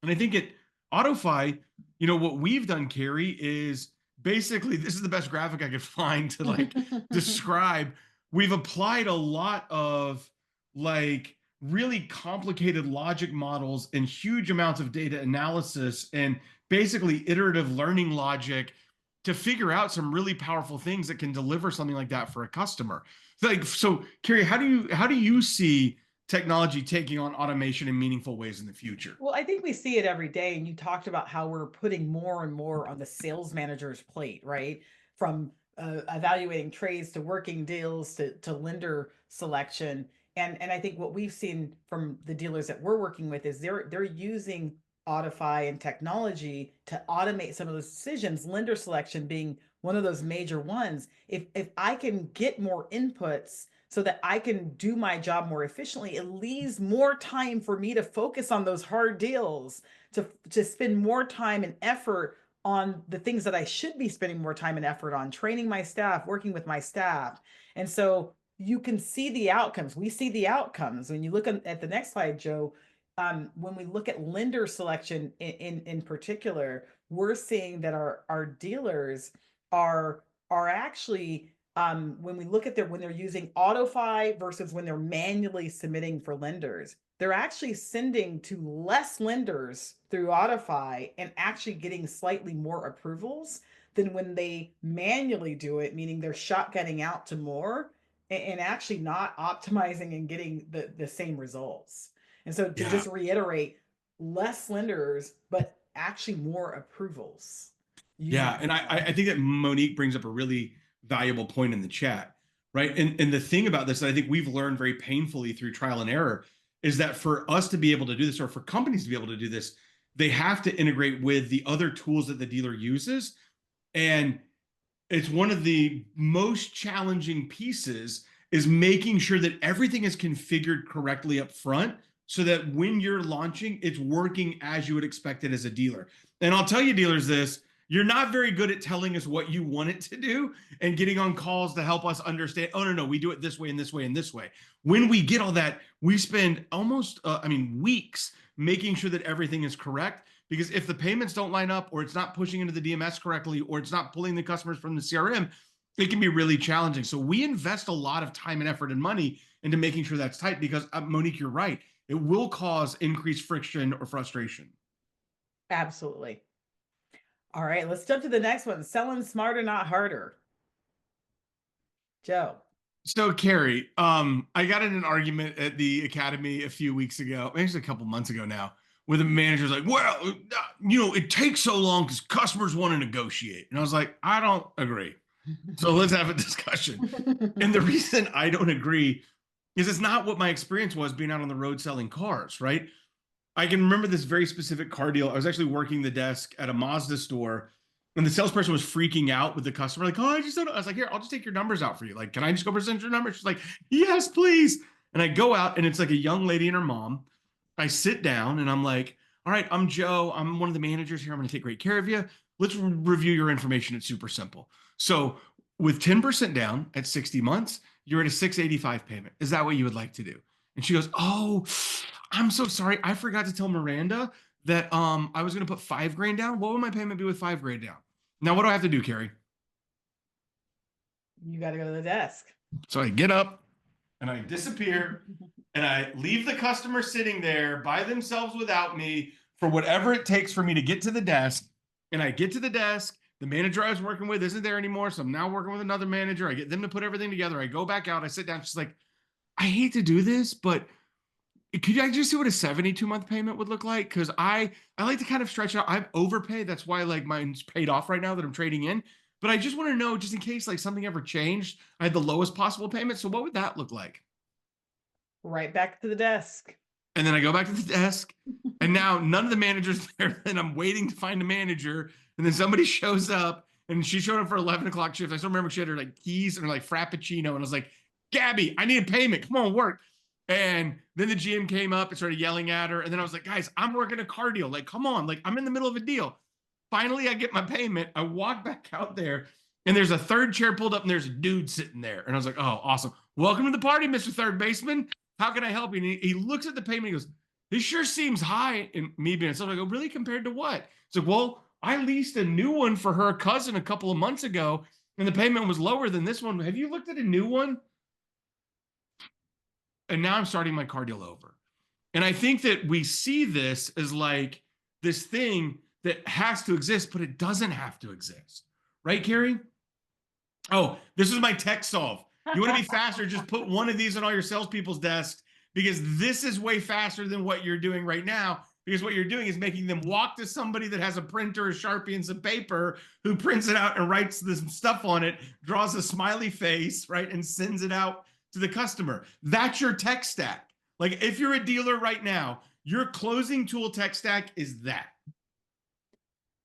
And I think at AutoFi, what we've done, Carrie, is basically this is the best graphic I could find to like describe. We've applied a lot of like really complicated logic models and huge amounts of data analysis and basically iterative learning logic to figure out some really powerful things that can deliver something like that for a customer. So Carrie, how do you see technology taking on automation in meaningful ways in the future?
Well, I think we see it every day. And you talked about how we're putting more and more on the sales manager's plate, right? From evaluating trades to working deals to lender selection. And I think what we've seen from the dealers that we're working with is they're using Audify and technology to automate some of those decisions, lender selection being one of those major ones. If I can get more inputs so that I can do my job more efficiently, it leaves more time for me to focus on those hard deals, to spend more time and effort on the things that I should be spending more time and effort on, training my staff, working with my staff. And so you can see the outcomes. We see the outcomes. When you look at the next slide, Joe, when we look at lender selection in particular, we're seeing that our dealers are actually when we look at when they're using AutoFi versus when they're manually submitting for lenders, they're actually sending to less lenders through AutoFi and actually getting slightly more approvals than when they manually do it, meaning they're shotgunning out to more and actually not optimizing and getting the same results. And so to
Yeah.
just reiterate, less lenders, but actually more approvals using
Yeah, and I
AutoFi.
think that Monique brings up a really valuable point in the chat, right? And the thing about this that I think we've learned very painfully through trial and error is that for us to be able to do this, or for companies to be able to do this, they have to integrate with the other tools that the dealer uses. And it's one of the most challenging pieces is making sure that everything is configured correctly up front so that when you're launching, it's working as you would expect it as a dealer. And I'll tell you, dealers, this you're not very good at telling us what you want it to do and getting on calls to help us understand. Oh, no, no, we do it this way and this way and this way. When we get all that, we spend almost, weeks making sure that everything is correct. Because if the payments don't line up, or it's not pushing into the DMS correctly, or it's not pulling the customers from the CRM, it can be really challenging. So we invest a lot of time and effort and money into making sure that's tight because, Monique, you're right. It will cause increased friction or frustration.
Absolutely. All right, let's jump to the next one. Selling smarter, not harder. Joe.
So, Carrie, I got in an argument at the academy a few weeks ago, actually a couple months ago now, where the manager's like, well, it takes so long because customers want to negotiate. And I was like, I don't agree. So let's have a discussion. And the reason I don't agree is it's not what my experience was being out on the road selling cars, right? I can remember this very specific car deal. I was actually working the desk at a Mazda store, and the salesperson was freaking out with the customer, like, "Oh, I just don't know." I was like, "Here, I'll just take your numbers out for you. Like, can I just go present your numbers?" She's like, "Yes, please." And I go out, and it's like a young lady and her mom. I sit down, and I'm like, "All right, I'm Joe. I'm one of the managers here. I'm going to take great care of you. Let's review your information. It's super simple. So, with 10% down at 60 months, you're at a 685 payment. Is that what you would like to do?" And she goes, "Oh, I'm so sorry. I forgot to tell Miranda that I was gonna put 5 grand down. What would my payment be with 5 grand down?" Now, what do I have to do, Carrie?
You got to go to the desk.
So I get up and I disappear and I leave the customer sitting there by themselves without me for whatever it takes for me to get to the desk. And I get to the desk. The manager I was working with isn't there anymore. So I'm now working with another manager. I get them to put everything together. I go back out. I sit down. She's like, "I hate to do this, but could I just see what a 72-month payment would look like? Because I like to kind of stretch out. I've overpaid. That's why like mine's paid off right now that I'm trading in. But I just want to know, just in case like something ever changed, I had the lowest possible payment. So what would that look like?"
Right back to the desk.
And then I go back to the desk, and now none of the managers there. And I'm waiting to find a manager, and then somebody shows up, and she showed up for 11 o'clock shift. I still remember she had her like keys and her like frappuccino, and I was like, "Gabby, I need a payment. Come on, work." And then the GM came up and started yelling at her, and then I was like, "Guys, I'm working a car deal. Like, come on, like I'm in the middle of a deal." Finally, I get my payment. I walk back out there, and there's a third chair pulled up, and there's a dude sitting there, and I was like, "Oh, awesome! Welcome to the party, Mr. Third Baseman. How can I help you?" And he looks at the payment. He goes, "This sure seems high." And me being something, I go, "Really? Compared to what?" It's like, "Well, I leased a new one for her cousin a couple of months ago, and the payment was lower than this one. Have you looked at a new one?" And now I'm starting my car deal over. And I think that we see this as like this thing that has to exist, but it doesn't have to exist. Right, Carrie? Oh, this is my tech solve. You want to be faster, just put one of these on all your salespeople's desks, because this is way faster than what you're doing right now. Because what you're doing is making them walk to somebody that has a printer, a Sharpie, and some paper, who prints it out and writes this stuff on it, draws a smiley face, right, and sends it out to the customer. That's your tech stack. Like if you're a dealer right now, your closing tool tech stack is that.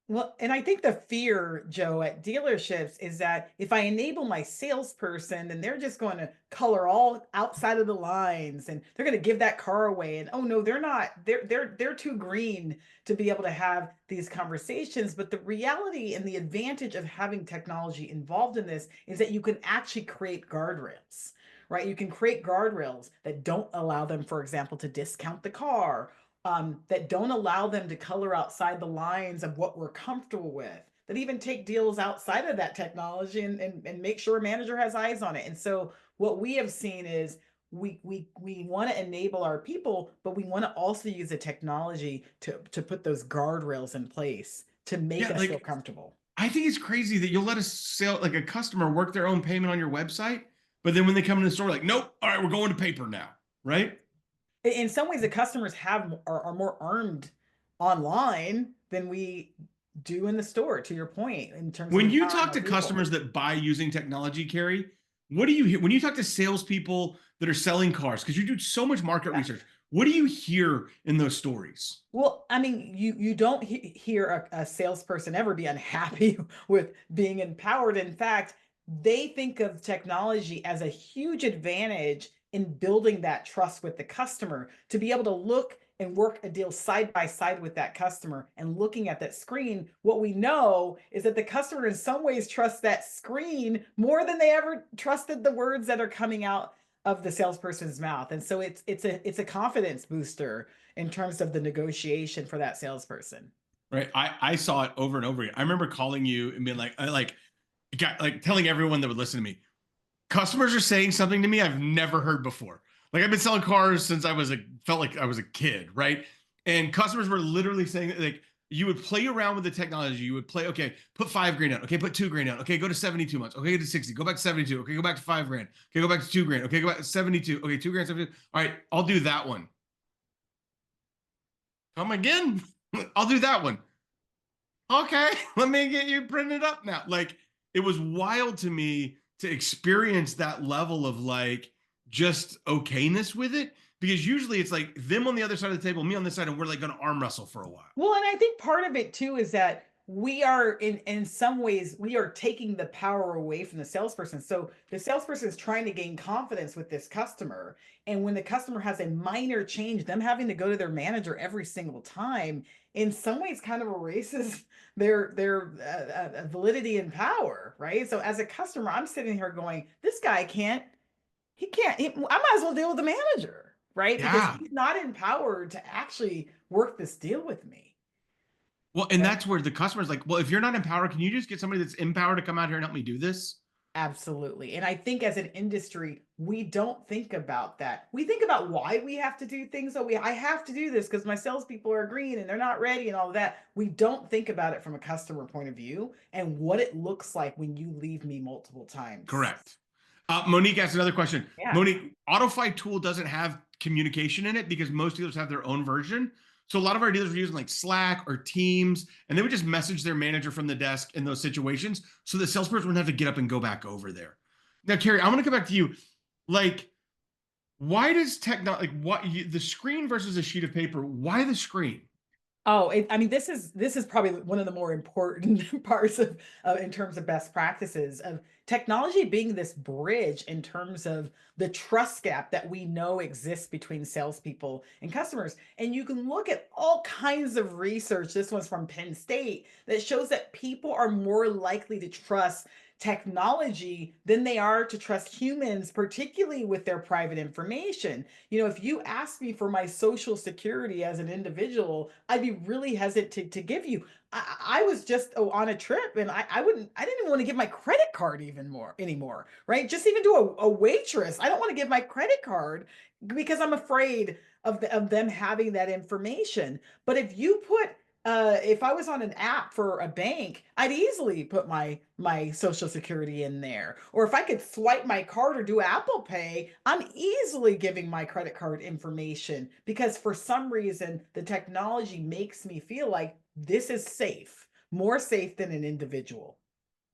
Well, and I think the fear, Joe, at dealerships is that if I enable my salesperson, then they're just going to color all outside of the lines and they're going to give that car away. And oh no, they're not. They're too green to be able to have these conversations. But the reality and the advantage of having technology involved in this is that you can actually create guardrails. Right? You can create guardrails that don't allow them, for example, to discount the car, that don't allow them to color outside the lines of what we're comfortable with, that even take deals outside of that technology and make sure a manager has eyes on it. And so what we have seen is we want to enable our people, but we want to also use the technology to put those guardrails in place to make
Yeah,
us feel
like
comfortable.
I think it's crazy that you'll let a sale like a customer work their own payment on your website, but then when they come in the store, like, nope, all right, we're going to paper now, right?
In some ways, the customers are more armed online than we do in the store, to your point, in terms of
When you
empowering
talk
our
to
people.
customers that buy using technology, Carrie, what do you hear when you talk to salespeople that are selling cars? Because you do so much market
Yeah.
research. What do you hear in those stories?
Well, I mean, you don't hear a salesperson ever be unhappy with being empowered. In fact, they think of technology as a huge advantage in building that trust with the customer, to be able to look and work a deal side by side with that customer and looking at that screen. What we know is that the customer in some ways trusts that screen more than they ever trusted the words that are coming out of the salesperson's mouth. And so it's a confidence booster in terms of the negotiation for that salesperson.
Right. I saw it over and over again. I remember calling you and being like, I like telling everyone that would listen to me, customers are saying something to me I've never heard before. Like I've been selling cars since felt like I was a kid, right? And customers were literally saying like you would play around with the technology. You would play, okay, put 5 grand out. Okay, put 2 grand out. Okay, go to 72 months. Okay, go to 60. Go back to 72. Okay, go back to 5 grand. Okay, go back to 2 grand. Okay, go back to 72. Okay, 2 grand, 72. All right, I'll do that one. Come again? I'll do that one. Okay, let me get you printed up now. Like it was wild to me to experience that level of like just okayness with it, because usually it's like them on the other side of the table, me on this side, and we're like going to arm wrestle for a while.
Well, and I think part of it too is that we are in some ways we are taking the power away from the salesperson. So the salesperson is trying to gain confidence with this customer, and when the customer has a minor change, them having to go to their manager every single time, in some ways, kind of erases their validity and power, right? So as a customer, I'm sitting here going, "This guy can't. He can't. I might as well deal with the manager." Right? Because
Yeah.
he's not empowered to actually work this deal with me.
Well, and that's where the customer's like, well, if you're not empowered, can you just get somebody that's empowered to come out here and help me do this?
Absolutely. And I think as an industry, we don't think about that. We think about why we have to do things. So I have to do this because my salespeople are green and they're not ready and all of that. We don't think about it from a customer point of view and what it looks like when you leave me multiple times.
Correct. Monique asked another question.
Yeah.
Monique, AutoFi tool doesn't have communication in it because most dealers have their own version. So a lot of our dealers are using like Slack or Teams, and they would just message their manager from the desk in those situations, so the salesperson wouldn't have to get up and go back over there. Now, Carrie, I want to come back to you. Like, Why does technology, like what the screen versus a sheet of paper? Why the screen?
Oh, I mean, this is probably one of the more important parts of in terms of best practices of technology being this bridge in terms of the trust gap that we know exists between salespeople and customers. And you can look at all kinds of research. This one's from Penn State that shows that people are more likely to trust technology than they are to trust humans, particularly with their private information. If you ask me for my social security as an individual, I'd be really hesitant to give you. I was just on a trip and I didn't even want to give my credit card even more anymore, right? Just even to a waitress. I don't want to give my credit card because I'm afraid of them having that information. But if I was on an app for a bank, I'd easily put my social security in there. Or if I could swipe my card or do Apple Pay, I'm easily giving my credit card information because for some reason the technology makes me feel like this is safe, more safe than an individual.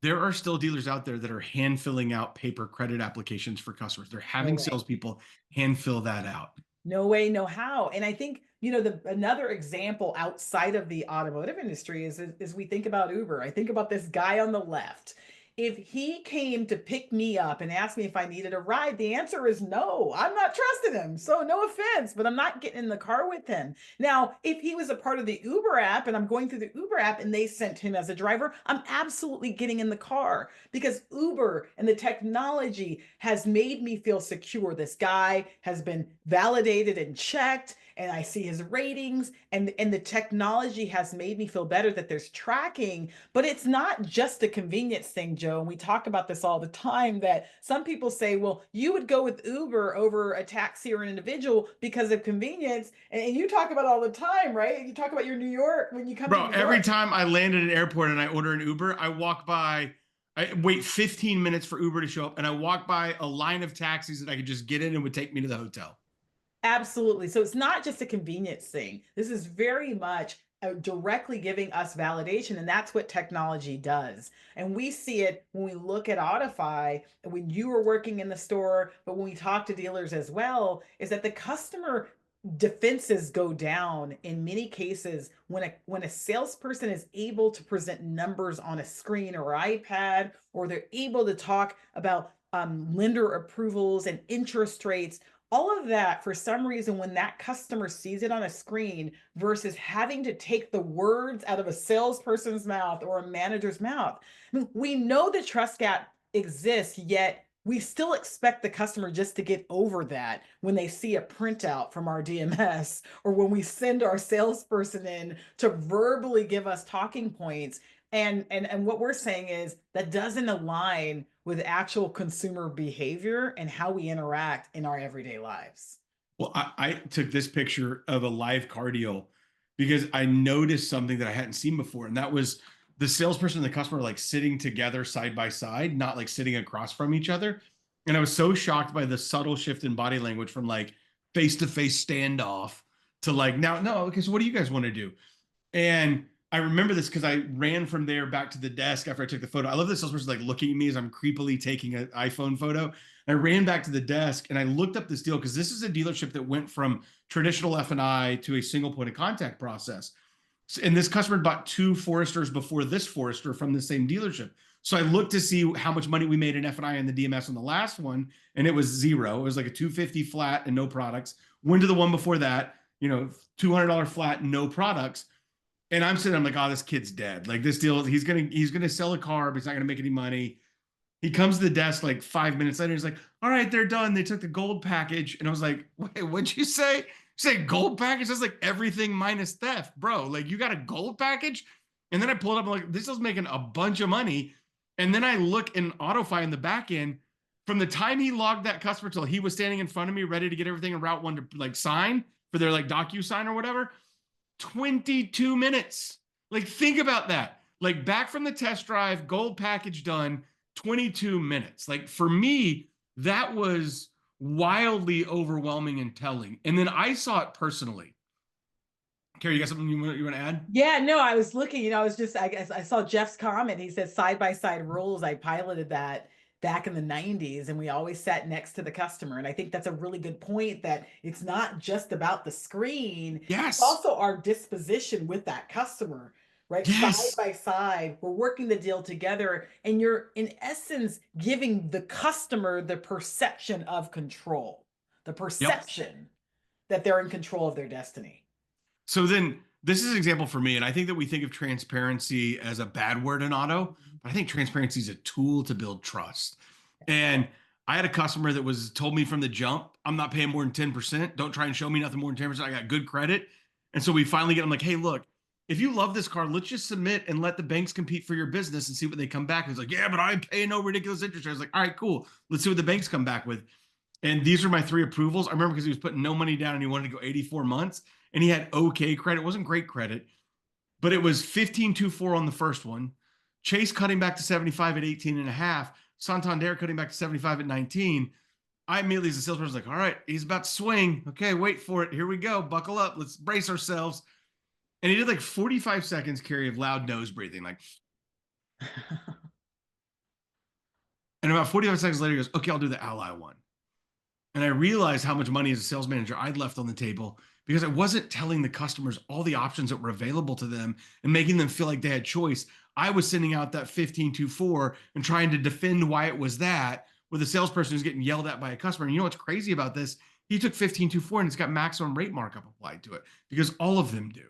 There are still dealers out there that are hand filling out paper credit applications for customers. They're
No
having
way.
salespeople hand fill that out.
No way, no how. And I think, the another example outside of the automotive industry is we think about Uber. I think about this guy on the left. If he came to pick me up and ask me if I needed a ride, the answer is no. I'm not trusting him. So no offense, but I'm not getting in the car with him. Now, if he was a part of the Uber app and I'm going through the Uber app and they sent him as a driver, I'm absolutely getting in the car because Uber and the technology has made me feel secure. This guy has been validated and checked, and I see his ratings, and the technology has made me feel better that there's tracking, but it's not just a convenience thing, Joe. And we talk about this all the time that some people say, well, you would go with Uber over a taxi or an individual because of convenience. And you talk about all the time, right? You talk about your New York when you come to
Bro,
New
every
York.
time I land at an airport and I order an Uber, I wait 15 minutes for Uber to show up, and I walk by a line of taxis that I could just get in and would take me to the hotel.
Absolutely. So it's not just a convenience thing. This is very much directly giving us validation, and that's what technology does. And we see it when we look at Audify, when you were working in the store, but when we talk to dealers as well, is that the customer defenses go down in many cases when a salesperson is able to present numbers on a screen or iPad, or they're able to talk about lender approvals and interest rates. All of that, for some reason, when that customer sees it on a screen versus having to take the words out of a salesperson's mouth or a manager's mouth, I mean, we know the trust gap exists, yet we still expect the customer just to get over that when they see a printout from our DMS or when we send our salesperson in to verbally give us talking points. And what we're saying is that doesn't align with actual consumer behavior and how we interact in our everyday lives.
Well, I took this picture of a live car deal because I noticed something that I hadn't seen before, and that was the salesperson and the customer like sitting together side by side, not like sitting across from each other. And I was so shocked by the subtle shift in body language from like face to face standoff to like now, no, okay, so what do you guys want to do? And I remember this because I ran from there back to the desk after I took the photo. I love this salesperson like looking at me as I'm creepily taking an iPhone photo. I ran back to the desk and I looked up this deal because this is a dealership that went from traditional F&I to a single point of contact process. And this customer bought two Foresters before this Forester from the same dealership. So I looked to see how much money we made in F&I and the DMS on the last one, and it was zero. It was like a 250 flat and no products. Went to the one before that, $200 flat, no products. And I'm sitting, I'm like, oh, this kid's dead. Like this deal, he's gonna sell a car, but he's not gonna make any money. He comes to the desk like 5 minutes later. He's like, all right, they're done. They took the gold package. And I was like, wait, what'd you say? You say gold package? That's like everything minus theft, bro. Like you got a gold package? And then I pulled up, I'm like, this is making a bunch of money. And then I look in AutoFi in the back end, from the time he logged that customer till he was standing in front of me, ready to get everything in Route 1 to like sign for their like DocuSign or whatever, 22 minutes. Like, think about that. Like, back from the test drive, gold package done, 22 minutes. Like, for me, that was wildly overwhelming and telling. And then I saw it personally. Carrie, you got something you want to add?
Yeah, no, I was looking, I was just, I guess I saw Jeff's comment. He said side by side rules. I piloted that. back in the 90s, and we always sat next to the customer. And I think that's a really good point, that it's not just about the screen, it's
Yes.
also our disposition with that customer, right? Side
Yes.
by side, we're working the deal together, and you're in essence giving the customer the perception of control, the
Yep.
perception that they're in control of their destiny.
So then this is an example for me. And I think that we think of transparency as a bad word in auto, but I think transparency is a tool to build trust. And I had a customer that was told me from the jump, I'm not paying more than 10%. Don't try and show me nothing more than 10%. I got good credit. And so we finally get, I'm like, hey, look, if you love this car, let's just submit and let the banks compete for your business and see what they come back. And he's like, yeah, but I'm paying no ridiculous interest. I was like, all right, cool. Let's see what the banks come back with. And these are my 3 approvals. I remember because he was putting no money down and he wanted to go 84 months and he had okay credit. It wasn't great credit, but it was 15.24 on the first one. Chase cutting back to 75 at 18 and a half. Santander cutting back to 75 at 19. I immediately, as a salesperson, was like, all right, he's about to swing. Okay, wait for it. Here we go. Buckle up. Let's brace ourselves. And he did like 45 seconds carry of loud nose breathing, like, and about 45 seconds later, he goes, okay, I'll do the ally one. And I realized how much money as a sales manager I'd left on the table because I wasn't telling the customers all the options that were available to them and making them feel like they had choice. I was sending out that 15.24 and trying to defend why it was that with a salesperson who's getting yelled at by a customer. And you know what's crazy about this? He took 15.24 and it's got maximum rate markup applied to it because all of them do.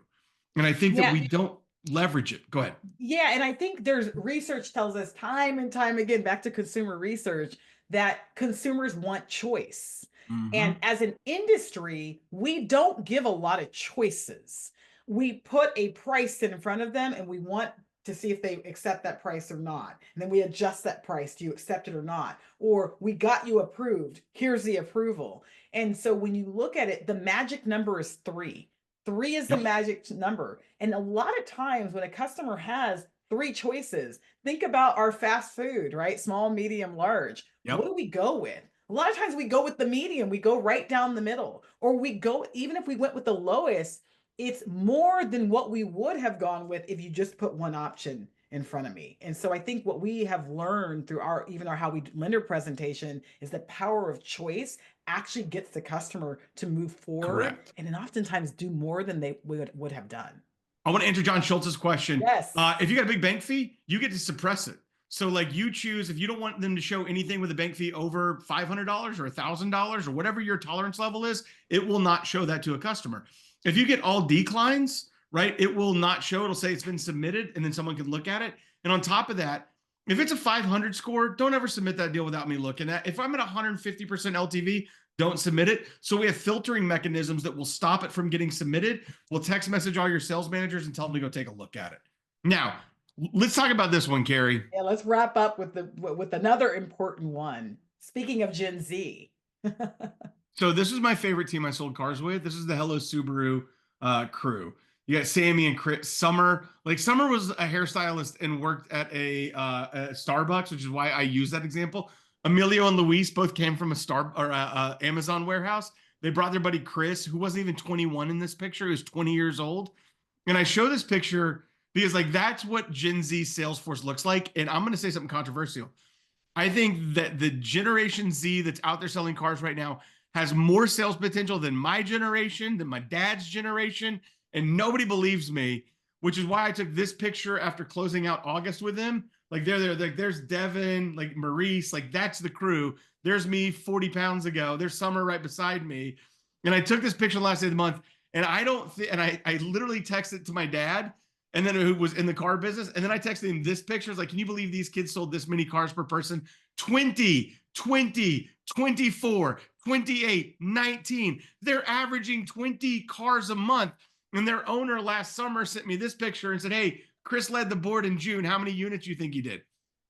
And I think that
Yeah,
we don't leverage it. Go ahead.
yeah, and I think there's research tells us time and time again, back to consumer research, that consumers want choice. And
Mm-hmm.
as an industry, we don't give a lot of choices. We put a price in front of them and we want to see if they accept that price or not. And then we adjust that price. Do you accept it or not? Or we got you approved. Here's the approval. And so when you look at it, the magic number is three. Three is the
Yep.
magic number. And a lot of times when a customer has 3 choices, think about our fast food, right? Small, medium, large. What
Yep.
do we go with? A lot of times we go with the medium, we go right down the middle, or we go, even if we went with the lowest, it's more than what we would have gone with if you just put one option in front of me. And so I think what we have learned through our, even our how we lender presentation, is the power of choice actually gets the customer to move forward
Correct.
and then oftentimes do more than they would have done.
I want to answer John Schultz's question.
Yes.
If you got a big bank fee, you get to suppress it. So, like, you choose if you don't want them to show anything with a bank fee over $500 or $1,000 or whatever your tolerance level is, it will not show that to a customer. If you get all declines, right, it will not show. It'll say it's been submitted, and then someone can look at it. And on top of that, if it's a 500 score, don't ever submit that deal without me looking at. If I'm at 150% LTV, don't submit it. So we have filtering mechanisms that will stop it from getting submitted. We'll text message all your sales managers and tell them to go take a look at it. Now, let's talk about this one, Carrie.
Yeah, let's wrap up with another important one. Speaking of Gen Z.
So this is my favorite team I sold cars with. This is the Hello Subaru crew. You got Sammy and Chris. Summer, like Summer was a hairstylist and worked at a Starbucks, which is why I use that example. Emilio and Luis both came from a Amazon warehouse. They brought their buddy Chris, who wasn't even 21 in this picture. He was 20 years old. And I show this picture because like that's what Gen Z Salesforce looks like. And I'm going to say something controversial. I think that the Generation Z that's out there selling cars right now has more sales potential than my generation, than my dad's generation, and nobody believes me, which is why I took this picture after closing out August with them. Like they're there, like there's Devin, like Maurice, like that's the crew. There's me 40 pounds ago. There's Summer right beside me. And I took this picture the last day of the month, and I don't and I literally texted to my dad, and then who was in the car business. And then I texted him this picture. It's like, can you believe these kids sold this many cars per person? 20, 20, 24, 28, 19. They're averaging 20 cars a month. And their owner last summer sent me this picture and said, hey, Chris led the board in June. How many units do you think he did?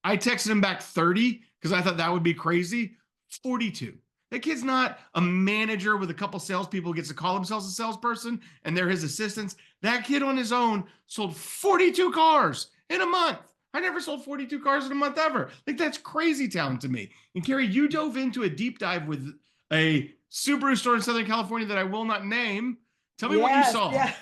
I texted him back 30 because I thought that would be crazy. 42. That kid's not a manager with a couple salespeople who gets to call themselves a salesperson and they're his assistants. That kid on his own sold 42 cars in a month. I never sold 42 cars in a month ever. Like, that's crazy talent to me. And Carrie, you dove into a deep dive with a Subaru store in Southern California that I will not name. Tell me what you
Yes,
saw.
yes.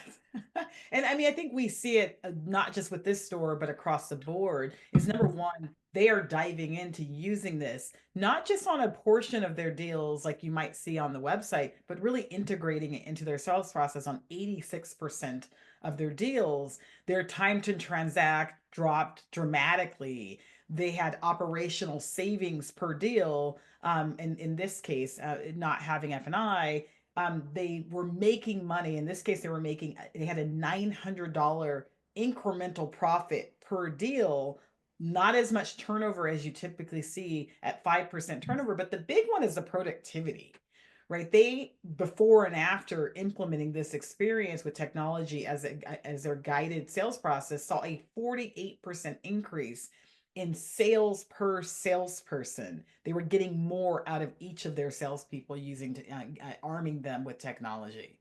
And I mean, I think we see it not just with this store, but across the board. Is number one, they are diving into using this, not just on a portion of their deals like you might see on the website, but really integrating it into their sales process on 86% of their deals. Their time to transact dropped dramatically. They had operational savings per deal. In this case, not having F&I, they were making money. In this case, they had a $900 incremental profit per deal, not as much turnover as you typically see at 5% turnover. But the big one is the productivity, right? They, before and after implementing this experience with technology as their guided sales process, saw a 48% increase in sales per salesperson. They were getting more out of each of their salespeople arming them with technology.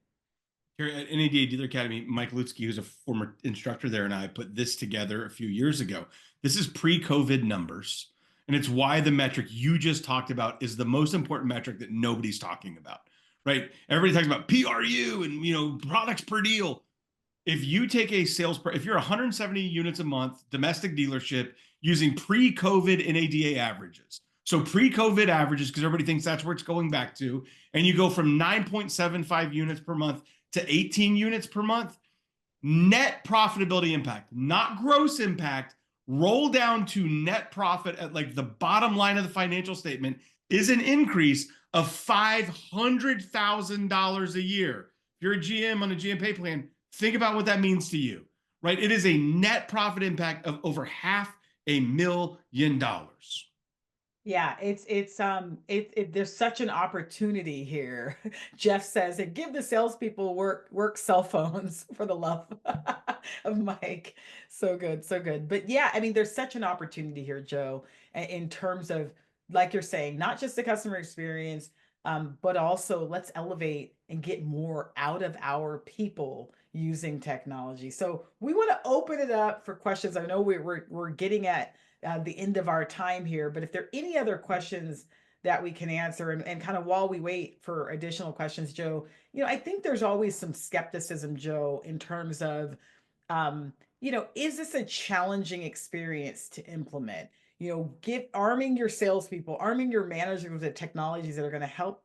Here at NADA Dealer Academy, Mike Lutzke, who's a former instructor there, and I put this together a few years ago. This is pre-COVID numbers, and it's why the metric you just talked about is the most important metric that nobody's talking about, right? Everybody talks about PRU and products per deal. If you take if you're 170 units a month, domestic dealership using pre-COVID NADA averages. So pre-COVID averages, because everybody thinks that's where it's going back to, and you go from 9.75 units per month to 18 units per month, net profitability impact, not gross impact, roll down to net profit at like the bottom line of the financial statement is an increase of $500,000 a year. If you're a GM on a GM pay plan, think about what that means to you, right? It is a net profit impact of over $500,000.
Yeah, there's such an opportunity here. Jeff says, and give the salespeople work cell phones for the love of Mike. So good, so good. But yeah, I mean, there's such an opportunity here, Joe, in terms of, like you're saying, not just the customer experience, but also let's elevate and get more out of our people using technology. So we want to open it up for questions. I know we're getting at the end of our time here. But if there are any other questions that we can answer, and kind of while we wait for additional questions, Joe, I think there's always some skepticism, Joe, in terms of, is this a challenging experience to implement? Arming your salespeople, arming your managers with the technologies that are going to help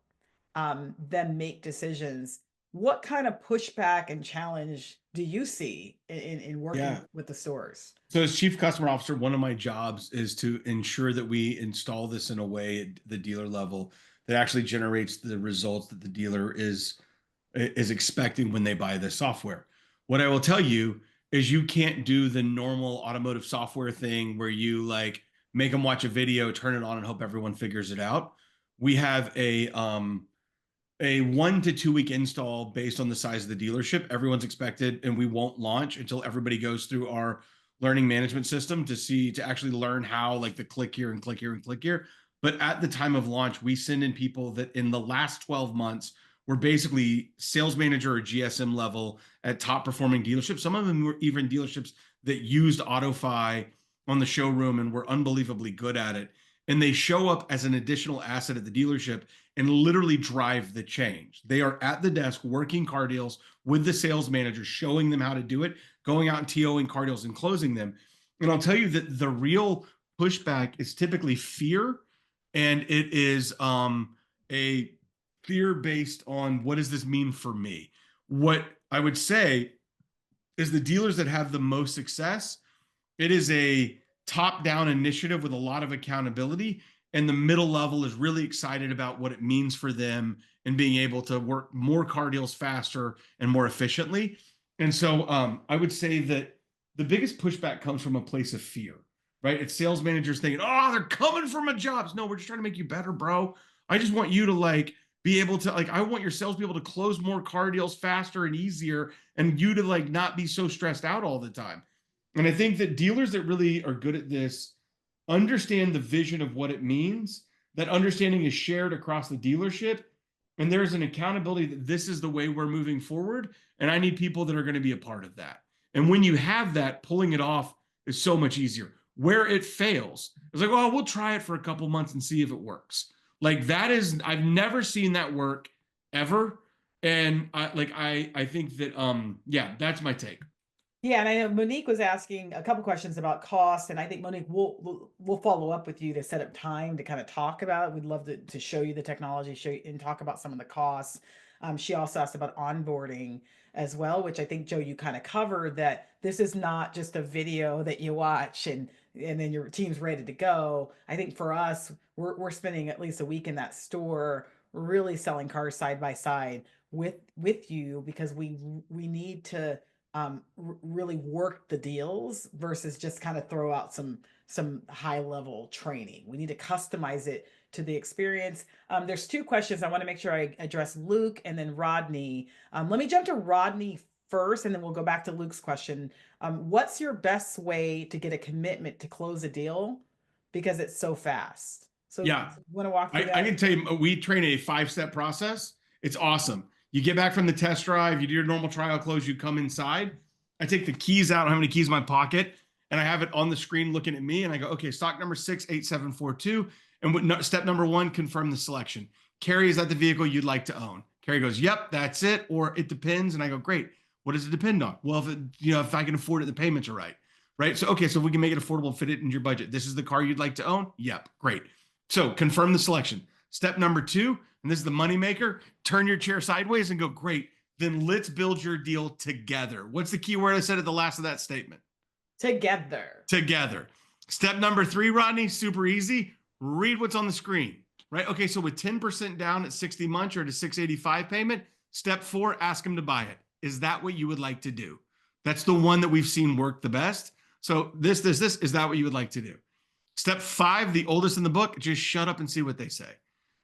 them make decisions. What kind of pushback and challenge do you see in working
Yeah.
with the stores?
So as chief customer officer, one of my jobs is to ensure that we install this in a way at the dealer level that actually generates the results that the dealer is expecting when they buy the software. What I will tell you is you can't do the normal automotive software thing where you like make them watch a video, turn it on, and hope everyone figures it out. We have a 1 to 2 week install based on the size of the dealership. Everyone's expected, and we won't launch until everybody goes through our learning management system to actually learn how, like, the click here and click here and click here. But at the time of launch, we send in people that in the last 12 months were basically sales manager or GSM level at top performing dealerships. Some of them were even dealerships that used AutoFi on the showroom and were unbelievably good at it. And they show up as an additional asset at the dealership and literally drive the change. They are at the desk working car deals with the sales manager, showing them how to do it, going out and TOing car deals and closing them. And I'll tell you that the real pushback is typically fear, and it is a fear based on, what does this mean for me? What I would say is the dealers that have the most success, it is a top-down initiative with a lot of accountability, and the middle level is really excited about what it means for them and being able to work more car deals faster and more efficiently. And so I would say that the biggest pushback comes from a place of fear, right? It's sales managers thinking, oh, they're coming for my jobs. No, we're just trying to make you better, bro. I just want you to be able to, I want your salespeople to close more car deals faster and easier, and you to not be so stressed out all the time. And I think that dealers that really are good at this understand the vision of what it means. That understanding is shared across the dealership. And there's an accountability that this is the way we're moving forward. And I need people that are going to be a part of that. And when you have that, pulling it off is so much easier. Where it fails, it's like, oh, we'll try it for a couple months and see if it works. I've never seen that work ever. And I think that yeah, that's my take.
Yeah, and I know Monique was asking a couple questions about cost, and I think Monique we'll follow up with you to set up time to kind of talk about it. We'd love to show you the technology, show you, and talk about some of the costs. She also asked about onboarding as well, which I think Joe you kind of covered that this is not just a video that you watch and then your team's ready to go. I think for us, we're spending at least a week in that store, really selling cars side by side with you because we need to really work the deals versus just kind of throw out some high level training. We need to customize it to the experience. There's two questions. I want to make sure I address Luke and then Rodney. Let me jump to Rodney first, and then we'll go back to Luke's question. What's your best way to get a commitment to close a deal because it's so fast? So you
Yeah,
want to walk through
I
that?
can tell you, we train a 5-step process. It's awesome. You get back from the test drive, you do your normal trial close, you come inside. I take the keys out. I don't have any keys in my pocket, and I have it on the screen looking at me. And I go, okay, stock number 68742. And step number 1, confirm the selection. Carrie, is that the vehicle you'd like to own? Carrie goes, yep, that's it. Or it depends. And I go, great. What does it depend on? Well, if I can afford it, the payments are right. Right. So, okay, so if we can make it affordable, fit it in your budget. This is the car you'd like to own? Yep, great. So confirm the selection. Step number 2, and this is the moneymaker, turn your chair sideways and go, great. Then let's build your deal together. What's the key word I said at the last of that statement?
Together.
Together. Step number 3, Rodney, super easy. Read what's on the screen, right? Okay, so with 10% down at 60 months or at a 685 payment, step 4, ask them to buy it. Is that what you would like to do? That's the one that we've seen work the best. So this, is that what you would like to do? Step 5, the oldest in the book, just shut up and see what they say.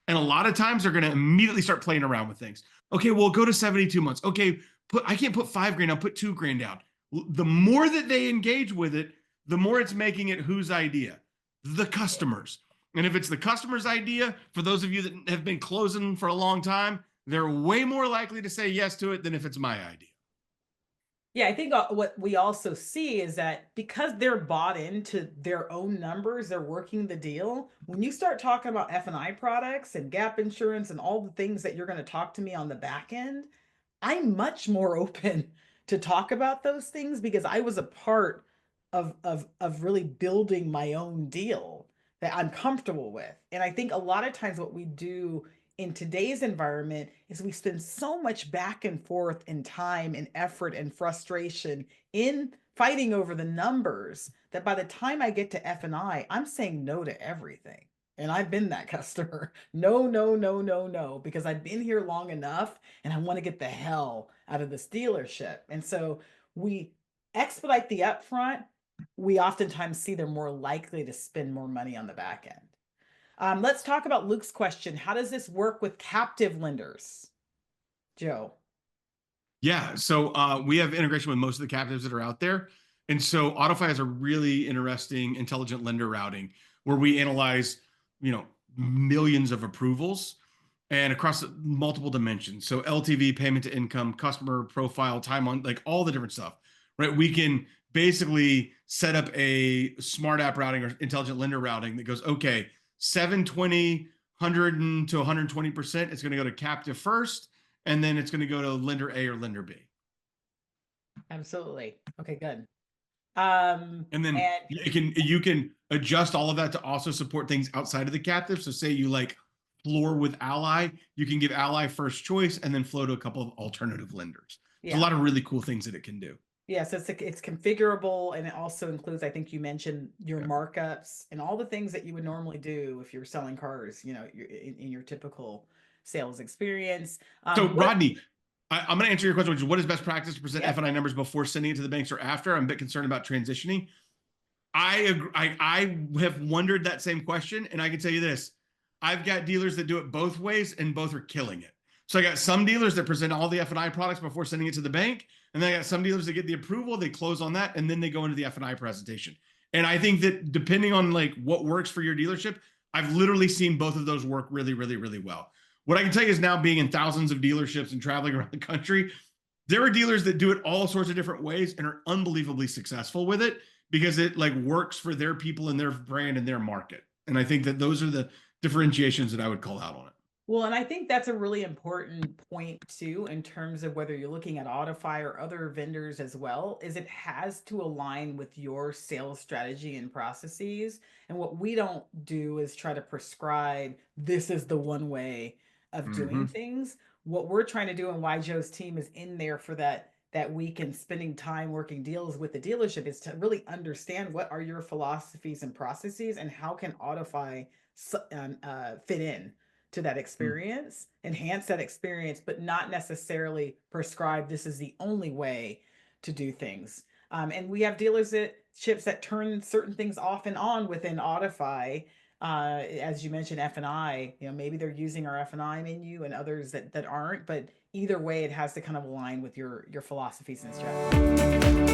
And a lot of times they're going to immediately start playing around with things. Okay, well, go to 72 months. Okay, I can't put 5 grand, I'll put 2 grand down. The more that they engage with it, the more it's making it whose idea? The customers. And if it's the customer's idea, for those of you that have been closing for a long time, they're way more likely to say yes to it than if it's my idea.
Yeah, I think what we also see is that because they're bought into their own numbers, they're working the deal. When you start talking about F&I products and gap insurance and all the things that you're going to talk to me on the back end, I'm much more open to talk about those things because I was a part of really building my own deal that I'm comfortable with. And I think a lot of times what we do in today's environment is we spend so much back and forth in time and effort and frustration in fighting over the numbers that by the time I get to F&I, I'm saying no to everything. And I've been that customer. No, no, no, no, no, because I've been here long enough and I want to get the hell out of this dealership. And so we expedite the upfront. We oftentimes see they're more likely to spend more money on the back end. Let's talk about Luke's question. How does this work with captive lenders? Joe.
Yeah, so we have integration with most of the captives that are out there. And so AutoFi has a really interesting intelligent lender routing where we analyze, millions of approvals and across multiple dimensions. So LTV, payment to income, customer profile, time on, like all the different stuff, right? We can basically set up a smart app routing or intelligent lender routing that goes, okay, 720, 100 to 120%, it's going to go to captive first, and then it's going to go to lender A or lender B.
Absolutely. Okay, good.
And then
And
you can adjust all of that to also support things outside of the captive. So say you like floor with Ally, you can give Ally first choice and then flow to a couple of alternative lenders. There's a
yeah,
lot of really cool things that it can do.
yeah. So it's configurable, and it also includes. I think you mentioned your
Yeah.
markups and all the things that you would normally do if you're selling cars. In your typical sales experience.
So
What?
Rodney, I'm going to answer your question, which is what is best practice to present
Yep.
F&I numbers before sending it to the banks or after? I'm a bit concerned about transitioning. I agree. I have wondered that same question, and I can tell you this: I've got dealers that do it both ways, and both are killing it. So I got some dealers that present all the F&I products before sending it to the bank, and then I got some dealers that get the approval, they close on that, and then they go into the F&I presentation. And I think that depending on like what works for your dealership, I've literally seen both of those work really, really, really well. What I can tell you is now being in thousands of dealerships and traveling around the country, there are dealers that do it all sorts of different ways and are unbelievably successful with it because it like works for their people and their brand and their market. And I think that those are the differentiations that I would call out on it.
Well, and I think that's a really important point too, in terms of whether you're looking at Audify or other vendors as well, is it has to align with your sales strategy and processes. And what we don't do is try to prescribe this is the one way of doing
Hmm.
things. What we're trying to do, and why Joe's team is in there for that week and spending time working deals with the dealership, is to really understand what are your philosophies and processes, and how can Audify fit in to that experience, enhance that experience, but not necessarily prescribe this is the only way to do things. And we have dealerships that turn certain things off and on within Audify. As you mentioned, F&I, maybe they're using our F&I menu, and others that aren't, but either way, it has to kind of align with your philosophies and strategies.